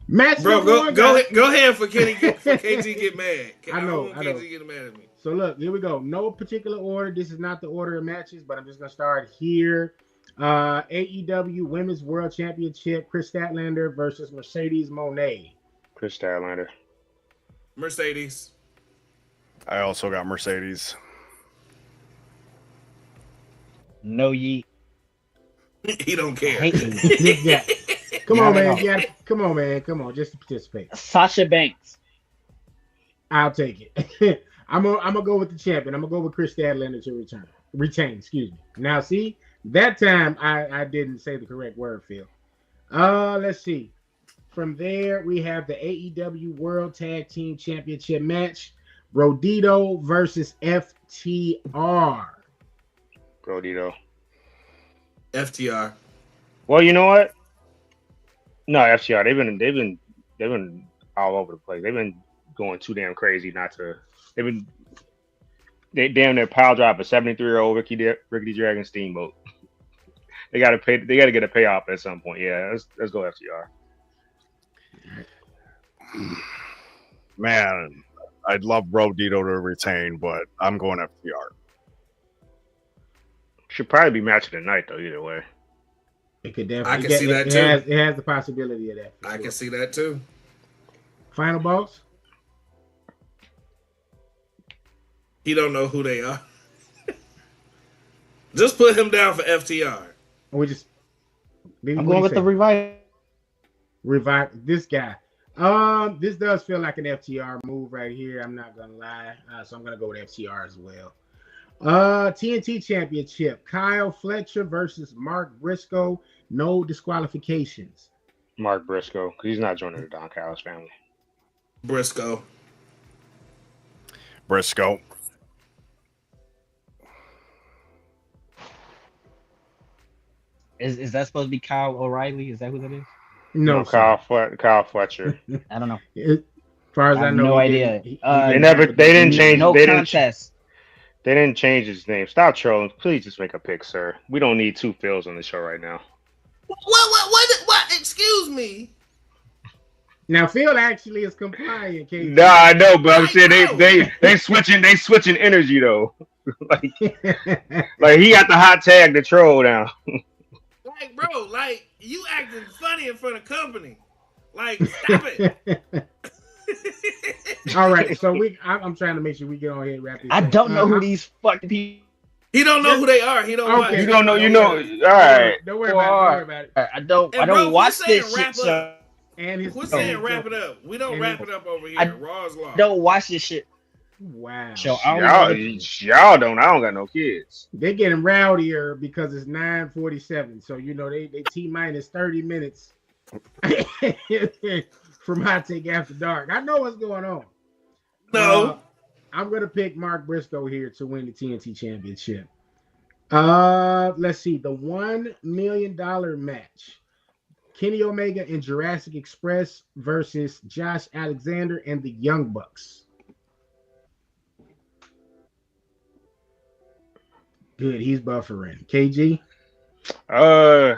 Match bro, go ahead for Kenny for KG get mad. I know. KG get mad at me. So look, here we go. No particular order. This is not the order of matches, but I'm just gonna start here. AEW Women's World Championship: Chris Statlander versus Mercedes Moné. Chris Statlander. Mercedes. I also got Mercedes. No yeet. He don't care. Yeah. Come on, man. Yeah, come on, man. Come on, just to participate. Sasha Banks. I'll take it. I'm gonna go with the champion. I'm gonna go with Chris Statlander to retain. Excuse me. Now, see, that time I didn't say the correct word, Phil. Let's see. From there, we have the AEW World Tag Team Championship match: Rodito versus FTR. Rodito. FTR. Well, you know what? No, FTR. They've been all over the place. They've been going too damn crazy not to. They damn near pile drive a 73-year-old Rickety Dragon Steamboat. They got to get a payoff at some point. Yeah, let's go FTR. Man, I'd love Rodito to retain, but I'm going FTR. Should probably be match of the night though. Either way. It could definitely. I can see that too. It has the possibility of that. I can see that too. Final boss. He don't know who they are. Just put him down for FTR. We just. I'm going with the revive. Revive this guy. This does feel like an FTR move right here. I'm not gonna lie. So I'm gonna go with FTR as well. TNT Championship. Kyle Fletcher versus Mark Briscoe. No disqualifications. Mark Briscoe, because he's not joining the Don Callis family. Briscoe. Is that supposed to be Kyle O'Reilly? Is that who that is? No, Kyle Fletcher. I don't know. As far as I know, no idea. They didn't change. No they contest. They didn't change his name. Stop trolling. Please just make a pick, sir. We don't need two Phils on the show right now. What? Excuse me. Now Phil actually is compliant. KG. Nah, I know, but I'm saying they switching energy though. like he got the hot tag to troll now. Like, bro, like you acting funny in front of company. Like, stop it. All right, so I'm trying to make sure we get on here and wrap this. I don't know who these fucking people. He don't know who they are. He don't. Okay. You don't know. You know. All right. Don't worry about it. I don't watch this shit. So. And we're saying wrap it up. We don't wrap it up over here. Raw's Law. Don't watch this shit. Wow. So y'all don't. I don't got no kids. They're getting rowdier because it's 9:47. So you know they T-minus 30 minutes from Hot Take After Dark. I know what's going on. No. I'm gonna pick Mark Briscoe here to win the TNT Championship. Let's see, the $1 million match. Kenny Omega and Jurassic Express versus Josh Alexander and the Young Bucks. Good, he's buffering. KG? I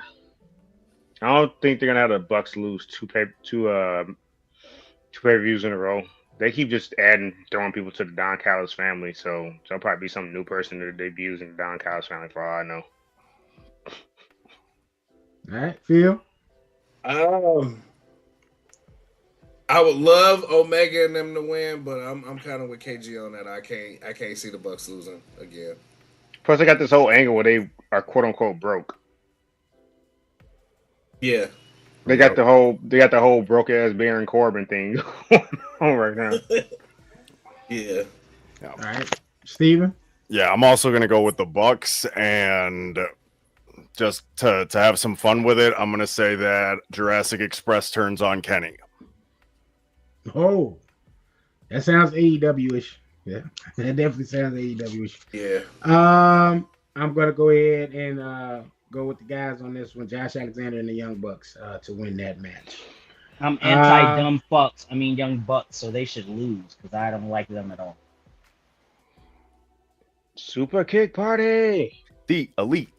don't think they're gonna have the Bucks lose two pay-per-views in a row. They keep just throwing people to the Don Callis family, so there'll probably be some new person that debuts in the Don Callis family for all I know. All right, Phil? I would love Omega and them to win, but I'm kind of with KG on that. I can't see the Bucks losing again. Plus, they got this whole angle where they are quote unquote broke. Yeah. They got the whole broke ass Baron Corbin thing going on right now. Yeah. All right, Steven? Yeah, I'm also gonna go with the Bucks, and just to have some fun with it, I'm gonna say that Jurassic Express turns on Kenny. Oh, that sounds AEW-ish. Yeah, that definitely sounds AEW-ish. Yeah. I'm gonna go ahead and go with the guys on this one, Josh Alexander and the Young Bucks, to win that match. I'm anti-dumb fucks. I mean, Young Bucks, so they should lose because I don't like them at all. Super Kick Party. The elite.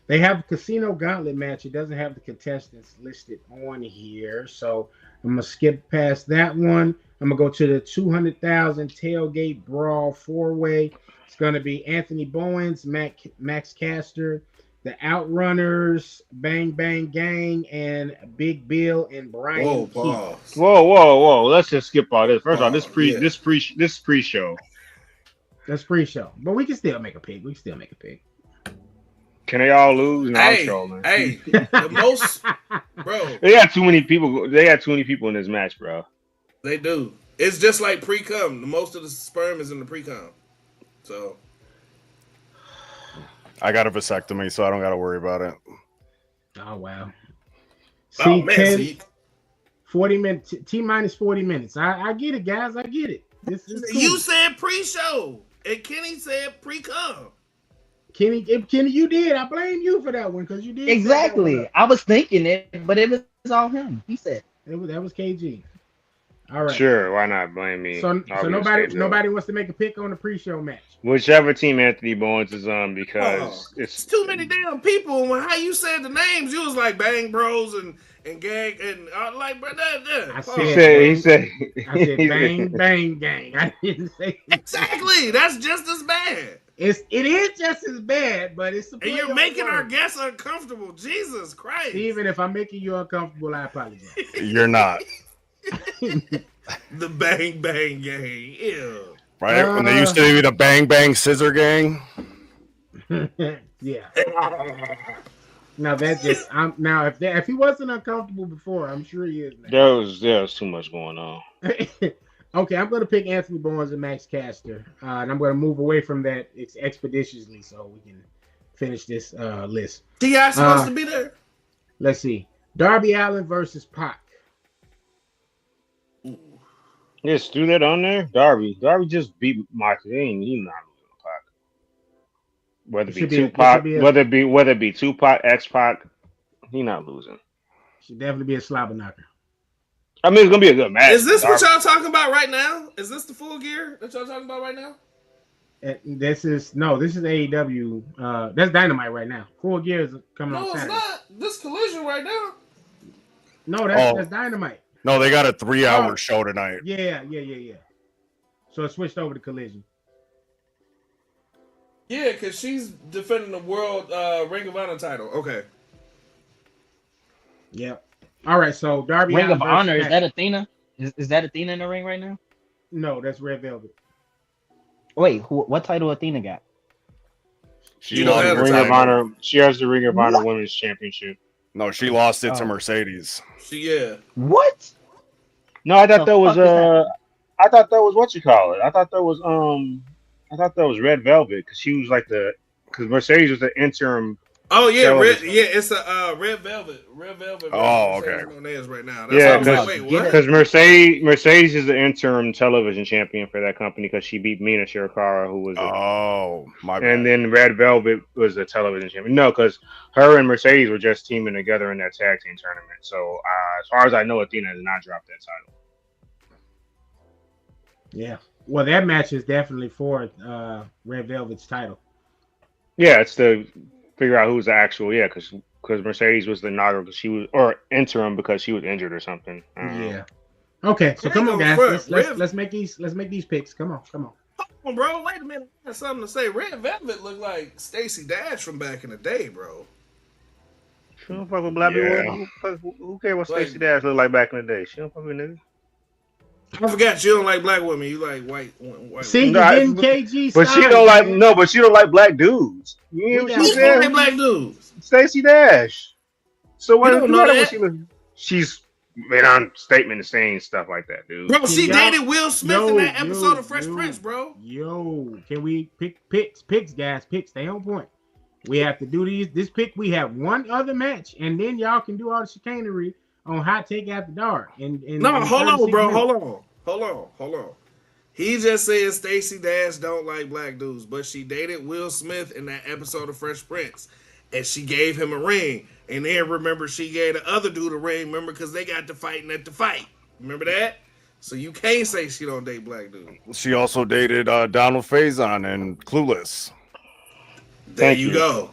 They have a Casino Gauntlet match. It doesn't have the contestants listed on here, so I'm gonna skip past that one. I'm gonna go to the 200,000 tailgate brawl 4-way. It's gonna be Anthony Bowens, Max Caster, the Outrunners, Bang Bang Gang, and Big Bill and Brian. Whoa! Let's just skip all this. First of all, this pre-show. That's pre-show, but we can still make a pick. Can they all lose? No, hey, I'm trolling. Hey, the most, bro. They got too many people. They got too many people in this match, bro. They do. It's just like pre-cum. The most of the sperm is in the pre-cum. So I got a vasectomy, so I don't got to worry about it. Oh wow! See, man, 40 minutes. T-minus 40 minutes. I get it, guys. I get it. This is cool. You said pre-show, and Kenny said pre-cum. Kenny, you did. I blame you for that one because you did exactly. I was thinking it, but it was all him. He said that was KG. All right. Sure, why not blame me? So nobody wants to make a pick on the pre-show match. Whichever team Anthony Bowens is on, because it's too many damn people. When how you said the names, you was like Bang Bros and Gang and like, but he said Bang Bang Gang. I didn't say exactly. That's just as bad. it is just as bad, but it's the And you're play on making our words. guests uncomfortable. Jesus Christ. Even if I'm making you uncomfortable, I apologize. You're not. The Bang Bang Gang. Ew. Right? When they used to be the Bang Bang Scissor Gang. Yeah. Now that's just now if he wasn't uncomfortable before, I'm sure he is now. There was too much going on. Okay, I'm gonna pick Anthony Barnes and Max Caster, and I'm gonna move away from that expeditiously so we can finish this list. T.I. supposed to be there? Let's see, Darby Allin versus Pac. Yes, do that on there. Darby just beat Michael. He's not losing to Pac. Whether it be Tupac, X-Pac, he not losing. Should definitely be a slobber knocker. I mean, it's gonna be a good match. Is this what y'all talking about right now? Is this the Full Gear that y'all talking about right now? This is AEW. That's Dynamite right now. Full Gear is coming on No, it's Saturday. not. This Collision right now. No, that's Dynamite. No, they got a 3-hour show tonight. Yeah. So it switched over to Collision. Yeah, because she's defending the World Ring of Honor title. Okay. Yep. All right, so Darby Ring Allin of versus Honor, is Pac. that Athena? Is that Athena in the ring right now? No, that's Red Velvet. Wait, what title Athena got? She You don't lost have her Ring the of title. Honor. She has the Ring of Honor Women's Championship. No, she lost it to Oh. Mercedes. Yeah. What? No, I thought The that was fuck is that? I thought that was what you call it. I thought that was Red Velvet because she was like because Mercedes was the interim. Oh yeah, Television. it's a Red Velvet. Red Velvet. Oh, Mercedes okay. Monet right now. That's Yeah, why I was like, because- wait, Get what? it. Because Mercedes is the interim television champion for that company because she beat Mina Shirakawa, who was Oh, my bad. and then Red Velvet was the television champion. No, because her and Mercedes were just teaming together in that tag team tournament. So as far as I know, Athena did not drop that title. Yeah. Well, that match is definitely for Red Velvet's title. Yeah, it's to figure out who's the actual. Yeah, because Mercedes was the inaugural because she was or interim because she was injured or something. I don't know. Yeah. Okay, so I come ain't on, gonna guys. front. Let's make these picks. Come on. Hold on, bro. Wait a minute. I got something to say. Red Velvet looked like Stacey Dash from back in the day, bro. She don't fuck with black Yeah. people. Who cares what Like- Stacey Dash looked like back in the day? She don't fuck with niggas. I forgot you don't like black women. You like white. See, No, you're getting KG But she style, don't like man. but she don't like black dudes. You hear what We she got- Who's said? like black dudes? Stacey Dash. So what? You don't know that. She's made on statement and saying stuff like that, dude. Bro, she Y'all- dated Will Smith in that episode of Fresh Prince, bro. Yo, can we picks, guys? Picks, stay on point. We have to do this pick. We have one other match, and then y'all can do all the chicanery on Hot Take After Dark. And No, in hold 36 on, bro. minutes. Hold on. He just said Stacey Dash don't like black dudes, but she dated Will Smith in that episode of Fresh Prince, and she gave him a ring. And then remember, she gave the other dude a ring. Remember, because they got to fighting at the fight. Remember that? So you can't say she don't date black dudes. She also dated Donald Faison and Clueless. There Thank you you. go.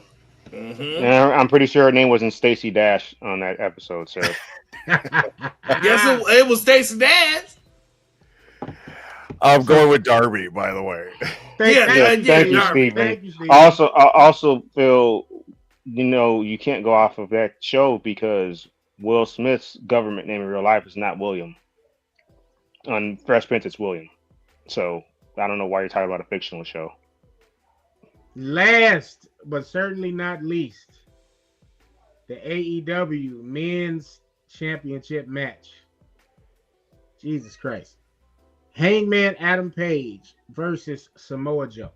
Mm-hmm. And I'm pretty sure her name wasn't Stacey Dash on that episode, sir. Yes, it was Stacey Dash. I'm going with Darby, by the way. Thank Yeah, you, Thank you, Darby. Stephen. Thank you, Steve. I also feel, you can't go off of that show because Will Smith's government name in real life is not William. On Fresh Prince, it's William. So I don't know why you're talking about a fictional show. Last but certainly not least, the AEW Men's Championship match. Jesus Christ. Hangman Adam Page versus Samoa Joe.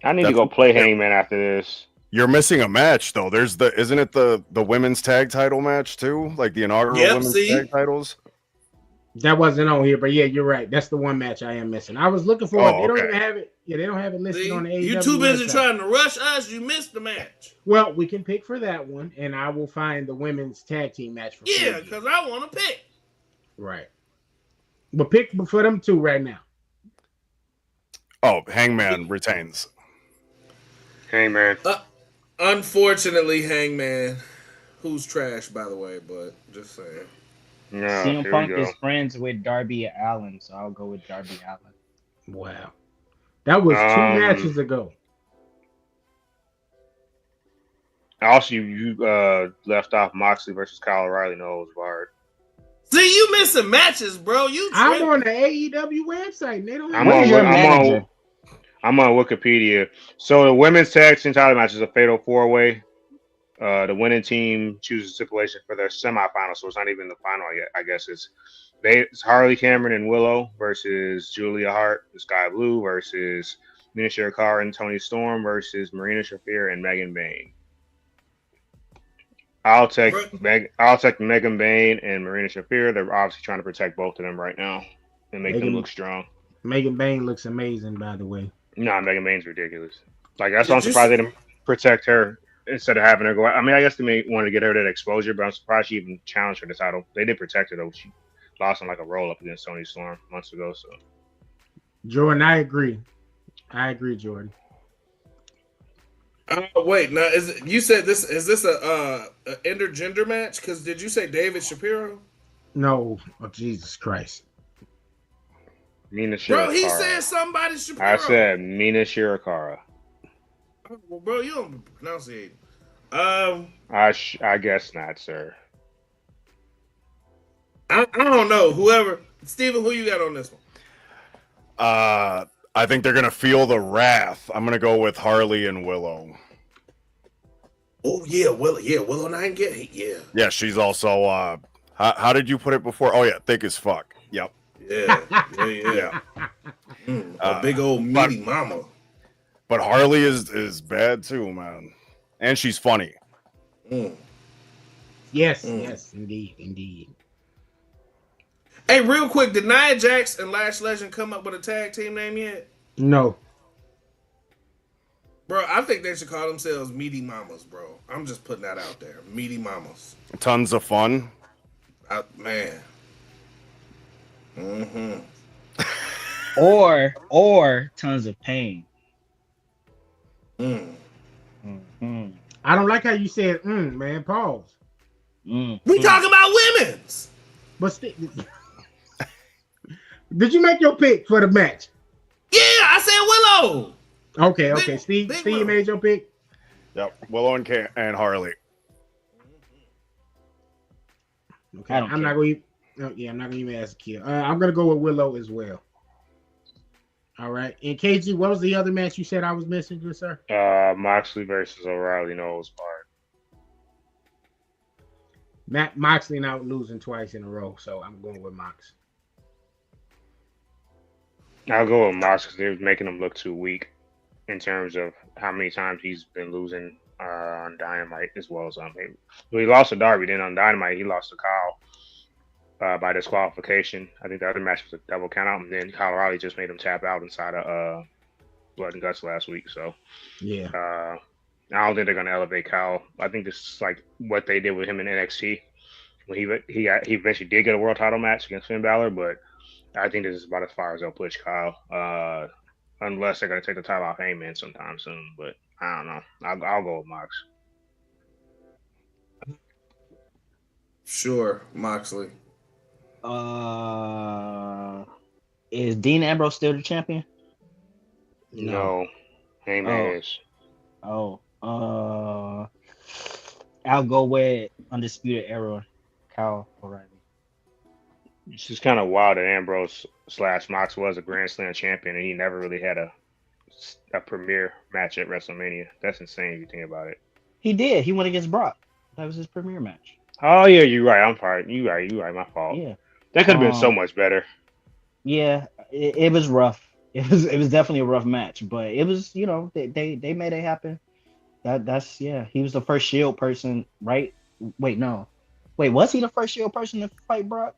I need to That's- go play Hangman after this. You're missing a match though. Isn't it the women's tag title match too? Like the inaugural Yep, women's see? tag titles? That wasn't on here, but yeah, you're right. That's the one match I am missing. I was looking for it. Oh, They don't okay. even have it. Yeah, they don't have it listed See, on the AEW. you too busy website. trying to rush us. You missed the match. Well, we can pick for that one, and I will find the women's tag team match for Yeah, Full Gear. because I want to pick. Right. But pick for them two right now. Oh, Hangman retains. Hangman. Unfortunately, Hangman, who's trash, by the way, but just saying. No, CM here Punk we go. is friends with Darby Allin, so I'll go with Darby Allin. Wow. That was 2 matches ago. Also, you left off Moxley versus Kyle O'Reilly. No holds barred. See, you missing matches, bro. You I'm tripping. on the AEW website. And they don't have I'm What on. is your I'm manager? on. I'm on Wikipedia. So the women's tag team title match is a fatal 4-way. The winning team chooses stipulation for their semifinal, so it's not even the final yet. I guess it's Harley Cameron and Willow versus Julia Hart and Sky Blue versus Mina Shirakawa and Tony Storm versus Marina Shafir and Megan Bayne. I'll take Megan Bayne and Marina Shafir. They're obviously trying to protect both of them right now and make them look strong. Megan Bayne looks amazing, by the way. No, Megan Bayne's ridiculous. Like that's why I'm Did you surprised they s- didn't protect her instead of having her go out. I mean, I guess they may want to get her that exposure, but I'm surprised she even challenged for the title. They did protect her though. She lost on like a roll up against Tony Storm months ago. So Jordan, I agree. Jordan. Wait, now you said this is this a intergender match? Because did you say David Shapiro? No, oh Jesus Christ. Mina Bro, he Shirakawa. said somebody Shapiro. I said Mina Shirakawa. Oh, well, bro, you don't pronounce it. I guess not, sir. I don't know. Whoever, Steven, who you got on this one? I think they're gonna feel the wrath. I'm gonna go with Harley and Willow. Oh yeah, Willow Nightingale. Yeah, Yeah, she's also. How did you put it before? Oh yeah, thick as fuck. Yep. yeah. A big old meaty mama. But Harley is bad too, man, and she's funny. Yes, indeed. Hey, real quick, did Nia Jax and Lash Legend come up with a tag team name yet? No. Bro, I think they should call themselves Meaty Mamas, bro. I'm just putting that out there. Meaty Mamas. Tons of fun. Man. Mm-hmm. Or tons of pain. Mm. I don't like how you said man. Pause. We talking about women's. But did you make your pick for the match? Yeah, I said Willow. Okay. Steve Willow. made your pick. Yep, Willow and Harley. Okay, I'm not going to. I'm not going to even ask a kid. I'm going to go with Willow as well. All right. And KG, what was the other match you said I was missing, good sir? Moxley versus O'Reilly. No holds barred. Moxley now losing twice in a row, so I'm going with Mox. I'll go with Mox because they're making him look too weak in terms of how many times he's been losing on Dynamite as well as on him. Well, he lost to Darby, then on Dynamite he lost to Kyle by disqualification. I think the other match was a double countout, and then Kyle O'Reilly just made him tap out inside of Blood and Guts last week. So yeah, I don't think they're gonna elevate Kyle. I think this is like what they did with him in NXT when he eventually did get a world title match against Finn Balor, but I think this is about as far as they'll push Kyle, unless they're going to take the title off Heyman sometime soon. But I don't know. I'll go with Mox. Sure, Moxley. Is Dean Ambrose still the champion? No, Heyman is. I'll go with Undisputed Era, Kyle O'Reilly. It's just kind of wild that Ambrose / Mox was a Grand Slam champion and he never really had a premier match at WrestleMania. That's insane if you think about it. He did. He went against Brock. That was his premier match. Oh yeah, you're right. I'm sorry. You're right. My fault. Yeah. That could have been so much better. Yeah, it was rough. It was definitely a rough match, but it was, they made it happen. That's he was the first Shield person, right? Wait, no. Wait, was he the first Shield person to fight Brock?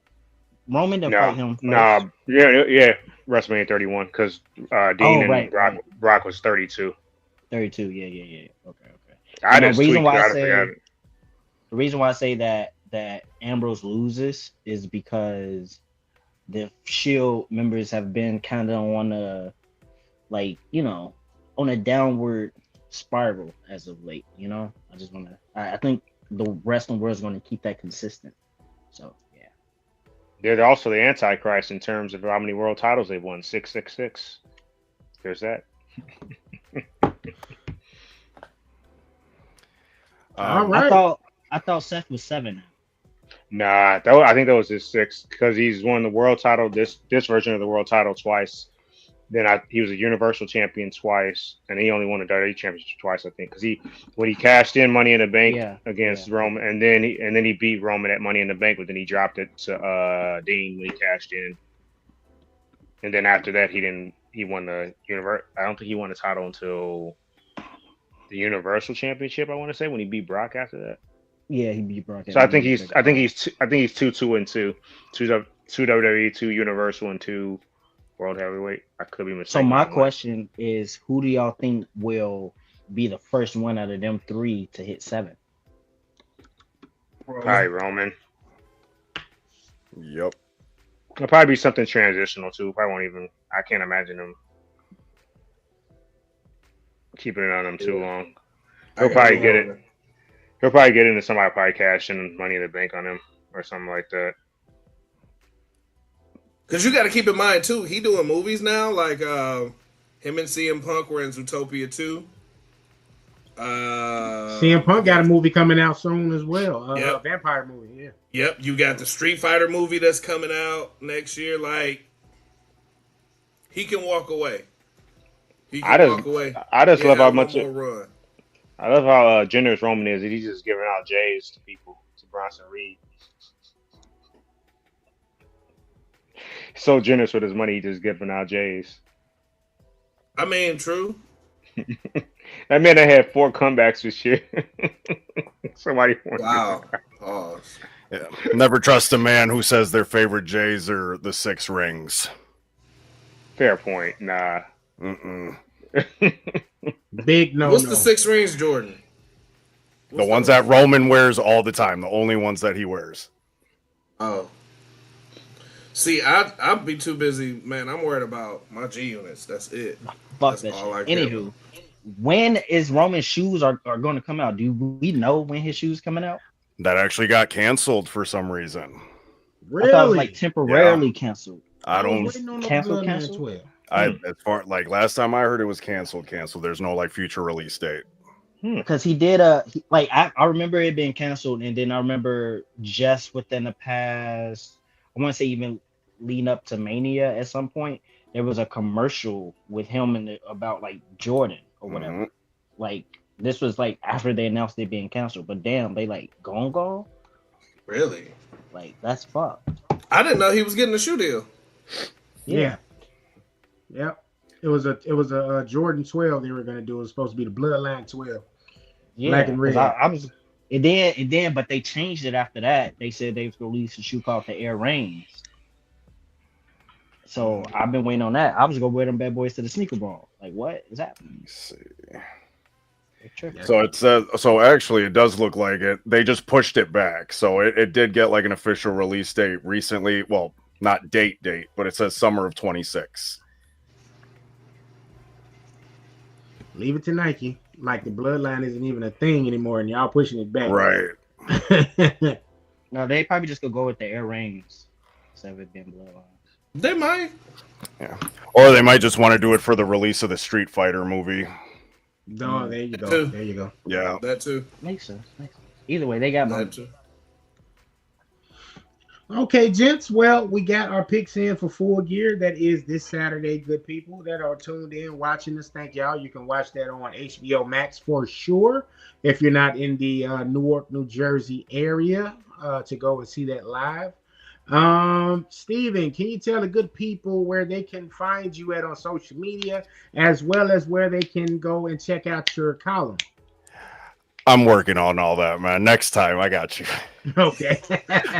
Roman to fight him first? Yeah, WrestleMania 31 because Dean and Brock was 32. 32, yeah. Okay. The reason why I say that Ambrose loses is because the Shield members have been kind of on a on a downward spiral as of late. I think the wrestling world is going to keep that consistent. So yeah. They're also the Antichrist in terms of how many world titles they've won. 666. There's that. All right. I thought Seth was 7. Nah, I think that was his 6th because he's won the world title, this version of the world title twice. Then he was a Universal Champion twice, and he only won the WWE Championship twice, I think, because when he cashed in Money in the Bank against Roman, and then he beat Roman at Money in the Bank, but then he dropped it to Dean when he cashed in, and then after that he won the I don't think he won the title until the Universal Championship. I want to say when he beat Brock after that. Yeah, he beat Brock. So I think he's 2-2-2, 2 WWE, 2 Universal, and 2 World Heavyweight. I could be mistaken. So my question is, who do y'all think will be the first one out of them 3 to hit 7? Probably Roman. Yep. It'll probably be something transitional too. I can't imagine him keeping it on him too long. He'll probably get it. He'll probably get into somebody probably cashing Money in the Bank on him or something like that. Because you got to keep in mind, too, he doing movies now. Like, him and CM Punk were in Zootopia 2. CM Punk got a movie coming out soon as well. A vampire movie, yeah. Yep, you got the Street Fighter movie that's coming out next year. Like, he can walk away. I just love how much I love how generous Roman is. He's just giving out J's to people, to Bronson Reed. So generous with his money, he's just giving out J's. I mean, true. That man that had 4 comebacks this year. Somebody. Wow. Oh. Yeah. Never trust a man who says their favorite J's are the 6 rings. Fair point. Nah. Big no. What's the 6 rings, Jordan? The ones that Roman wears all the time. The only ones that he wears. Oh. See, I'd be too busy, man. I'm worried about my G units. That's it. Fuck that shit. Anywho, when is Roman's shoes are going to come out? Do we know when his shoes coming out? That actually got canceled for some reason. Really? I thought it was like temporarily canceled. I don't cancel. As far like last time I heard it was canceled. There's no like future release date. Because he did I remember it being canceled, and then I remember just within the past, I want to say even leading up to Mania at some point, there was a commercial with him about like Jordan or whatever. Like this was like after they announced it being canceled, but damn, they like gone. Really? Like that's fucked. I didn't know he was getting a shoe deal. Yeah. Yep. It was a Jordan 12 they were gonna do. It was supposed to be the Bloodline 12. Yeah, black and red. I was and then but they changed it after that. They said they was gonna release a shoe called the Air Reigns. So I've been waiting on that. I was gonna wear them bad boys to the sneaker ball. Like what is happening? Let's see. So it says. So actually, it does look like it. They just pushed it back. So it did get like an official release date recently. Well, not date, but it says summer of 26. Leave it to Nike. Like the Bloodline isn't even a thing anymore, and y'all pushing it back. Right. No, they probably just go with the Air Reigns instead of it being Bloodline. They might. Yeah. Or they might just want to do it for the release of the Street Fighter movie. No, there you go. There you go. Yeah. That too. Makes sense. Either way, they got money. That too. Okay, gents. Well, we got our picks in for Full Gear. That is this Saturday. Good people that are tuned in watching this, thank y'all. You can watch that on HBO Max for sure. If you're not in the Newark, New Jersey area, to go and see that live. Steven, can you tell the good people where they can find you at on social media, as well as where they can go and check out your column? I'm working on all that, man. Next time, I got you. Okay.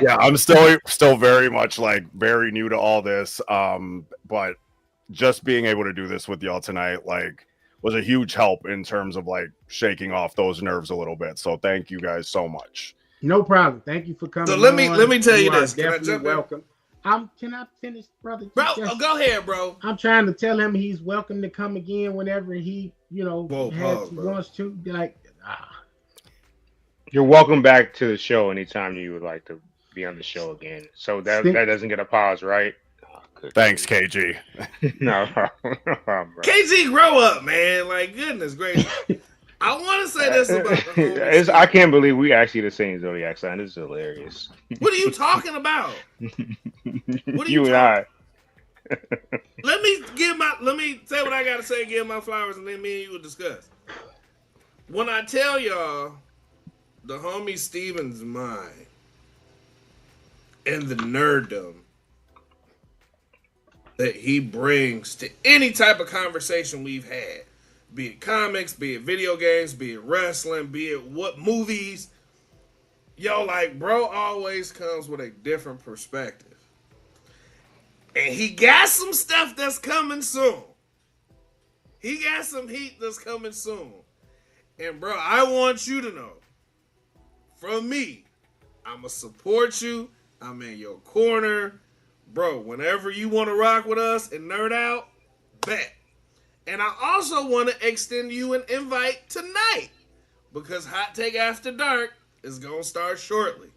Yeah, I'm still very much like very new to all this. But just being able to do this with y'all tonight, like, was a huge help in terms of like shaking off those nerves a little bit. So thank you guys so much. No problem. Thank you for coming. So let me tell you this. Can I jump in? Welcome. Can I finish, brother? Go ahead, bro. I'm trying to tell him he's welcome to come again whenever he, wants to. Like, You're welcome back to the show anytime you would like to be on the show again. So that doesn't get a pause, right? Thanks, KG. No, KG, grow up, man. Like, goodness gracious. I want to say this about the homie I Steve. can't believe we actually the same zodiac sign. This is hilarious. What are you talking about? What are You you and talking? I. Let me say what I gotta say, give my flowers, and then me and you will discuss. When I tell y'all the homie Steven's mind and the nerddom that he brings to any type of conversation we've had, be it comics, be it video games, be it wrestling, be it what movies, yo, like, bro always comes with a different perspective. And he got some stuff that's coming soon. He got some heat that's coming soon. And bro, I want you to know, from me, I'ma support you. I'm in your corner. Bro, whenever you want to rock with us and nerd out, bet. And I also want to extend you an invite tonight, because Hot Take After Dark is going to start shortly.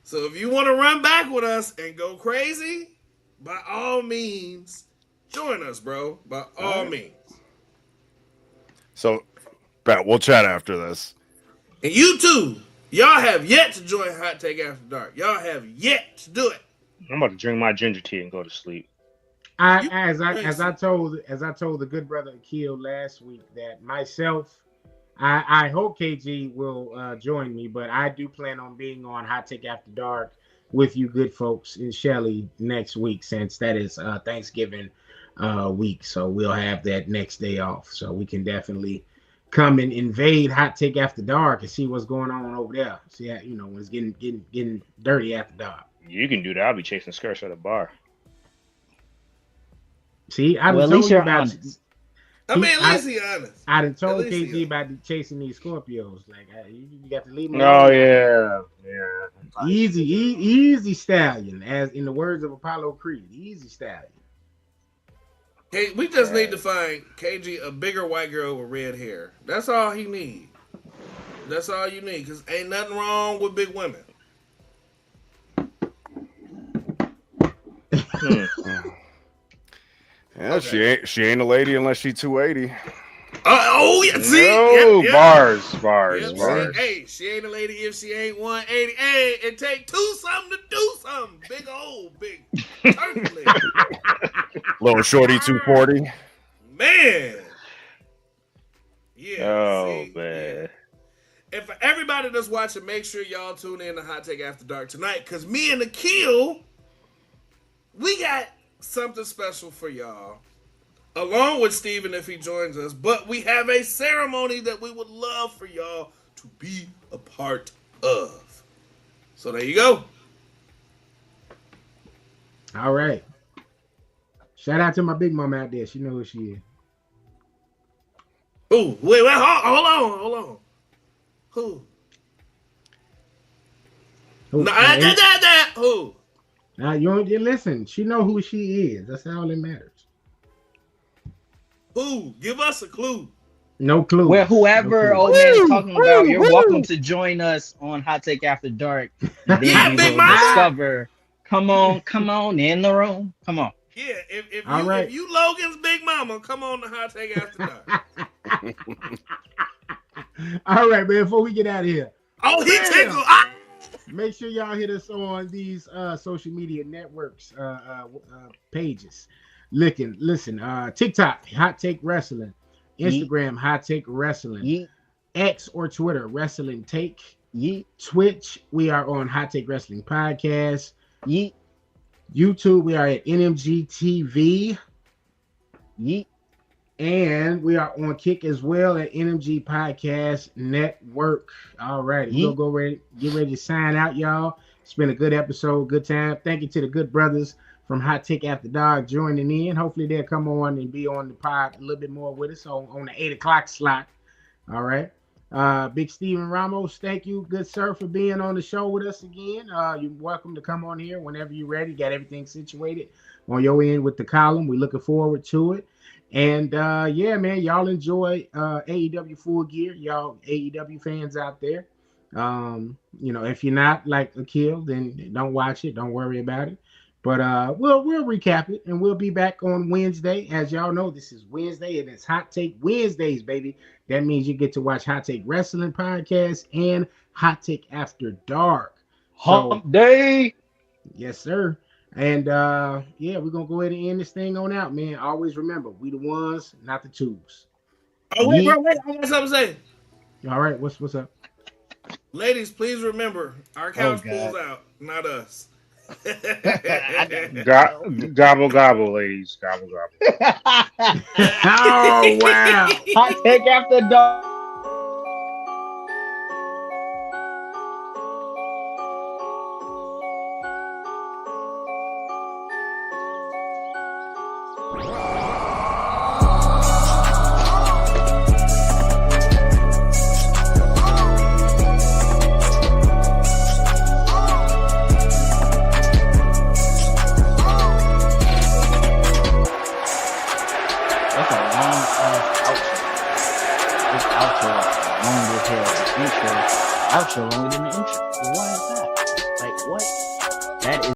So if you want to run back with us and go crazy, by all means, join us, bro. By all means. So, Pat, we'll chat after this. And you too, y'all have yet to join Hot Take After Dark. Y'all have yet to do it. I'm about to drink my ginger tea and go to sleep. As I told the good brother Akil last week, that myself, I hope KG will join me, but I do plan on being on Hot Take After Dark with you good folks in Shelly next week, since that is Thanksgiving week. So we'll have that next day off. So we can definitely come and invade Hot Take After Dark and see what's going on over there. See, when it's getting dirty after dark. You can do that. I'll be chasing skirts at a bar. See, I Well, at told least you you're about. honest. I mean, at least he honest. I done told At least KG about chasing these Scorpios. Like, you got to leave me Oh alone. yeah. Easy stallion, as in the words of Apollo Creed. Easy stallion. Hey, we just need to find KG a bigger white girl with red hair. That's all he need. That's all you need, because ain't nothing wrong with big women. Yeah, she ain't a lady unless she 280. Oh, yeah, see? No, Yep. bars. Hey, she ain't a lady if she ain't 180. Hey, it take two something to do something. Big turkey. Little shorty 240. Man. Yeah. Oh see? man. Yeah. And for everybody that's watching, make sure y'all tune in to Hot Take After Dark tonight, because me and Akil, we got something special for y'all, along with Steven if he joins us, but we have a ceremony that we would love for y'all to be a part of. So there you go. All right. Shout out to my big mama out there. She knows who she is. Ooh, wait, hold on. Who? Who? Who? Now you listen. She know who she is. That's all that matters. Who? Give us a clue. No clue. Well, whoever No old man is talking about, you're welcome to join us on Hot Take After Dark. And Yeah, then Big you will Mama. discover. Come on in the room. Come on. Yeah, if All right. if you Logan's big mama, come on to Hot Take After Dark. All right, man. Before we get out of here, Oh, he Bam. tickled. make sure y'all hit us on these social media networks pages. Listen, TikTok, Hot Take Wrestling, Instagram, Hot Take Wrestling, Yeet, X or Twitter, Wrestling Take, yeet, Twitch, we are on Hot Take Wrestling Podcast, yeet, YouTube, we are at NMG TV, yeet. and we are on Kick as well at NMG Podcast Network. All right, we'll get ready to sign out, y'all. It's been a good episode, good time. Thank you to the good brothers from Hot Take After Dark joining in. Hopefully they'll come on and be on the pod a little bit more with us on the 8 o'clock slot. All right. Big Steven Ramos, thank you, good sir, for being on the show with us again. You're welcome to come on here whenever you're ready. Got everything situated on your end with the column. We're looking forward to it. And yeah, man, y'all enjoy AEW Full Gear, y'all AEW fans out there. If you're not like Akil, then don't watch it. Don't worry about it. But we'll recap it, and we'll be back on Wednesday. As y'all know, this is Wednesday, and it's Hot Take Wednesdays, baby. That means you get to watch Hot Take Wrestling Podcast and Hot Take After Dark. Hump Day. Yes, sir. And yeah, we're gonna go ahead and end this thing on out, man. Always remember, we the ones, not the twos. Oh, wait, bro, wait. I got something to say. All right, what's up? Ladies, please remember, our couch pulls out, not us. Gobble, gobble, ladies. Gobble, gobble. Oh, wow. Hot Take After Dark. That's a long outro. This outro long as hell. The intro, outro longer than the intro. Why is that? Like what? That is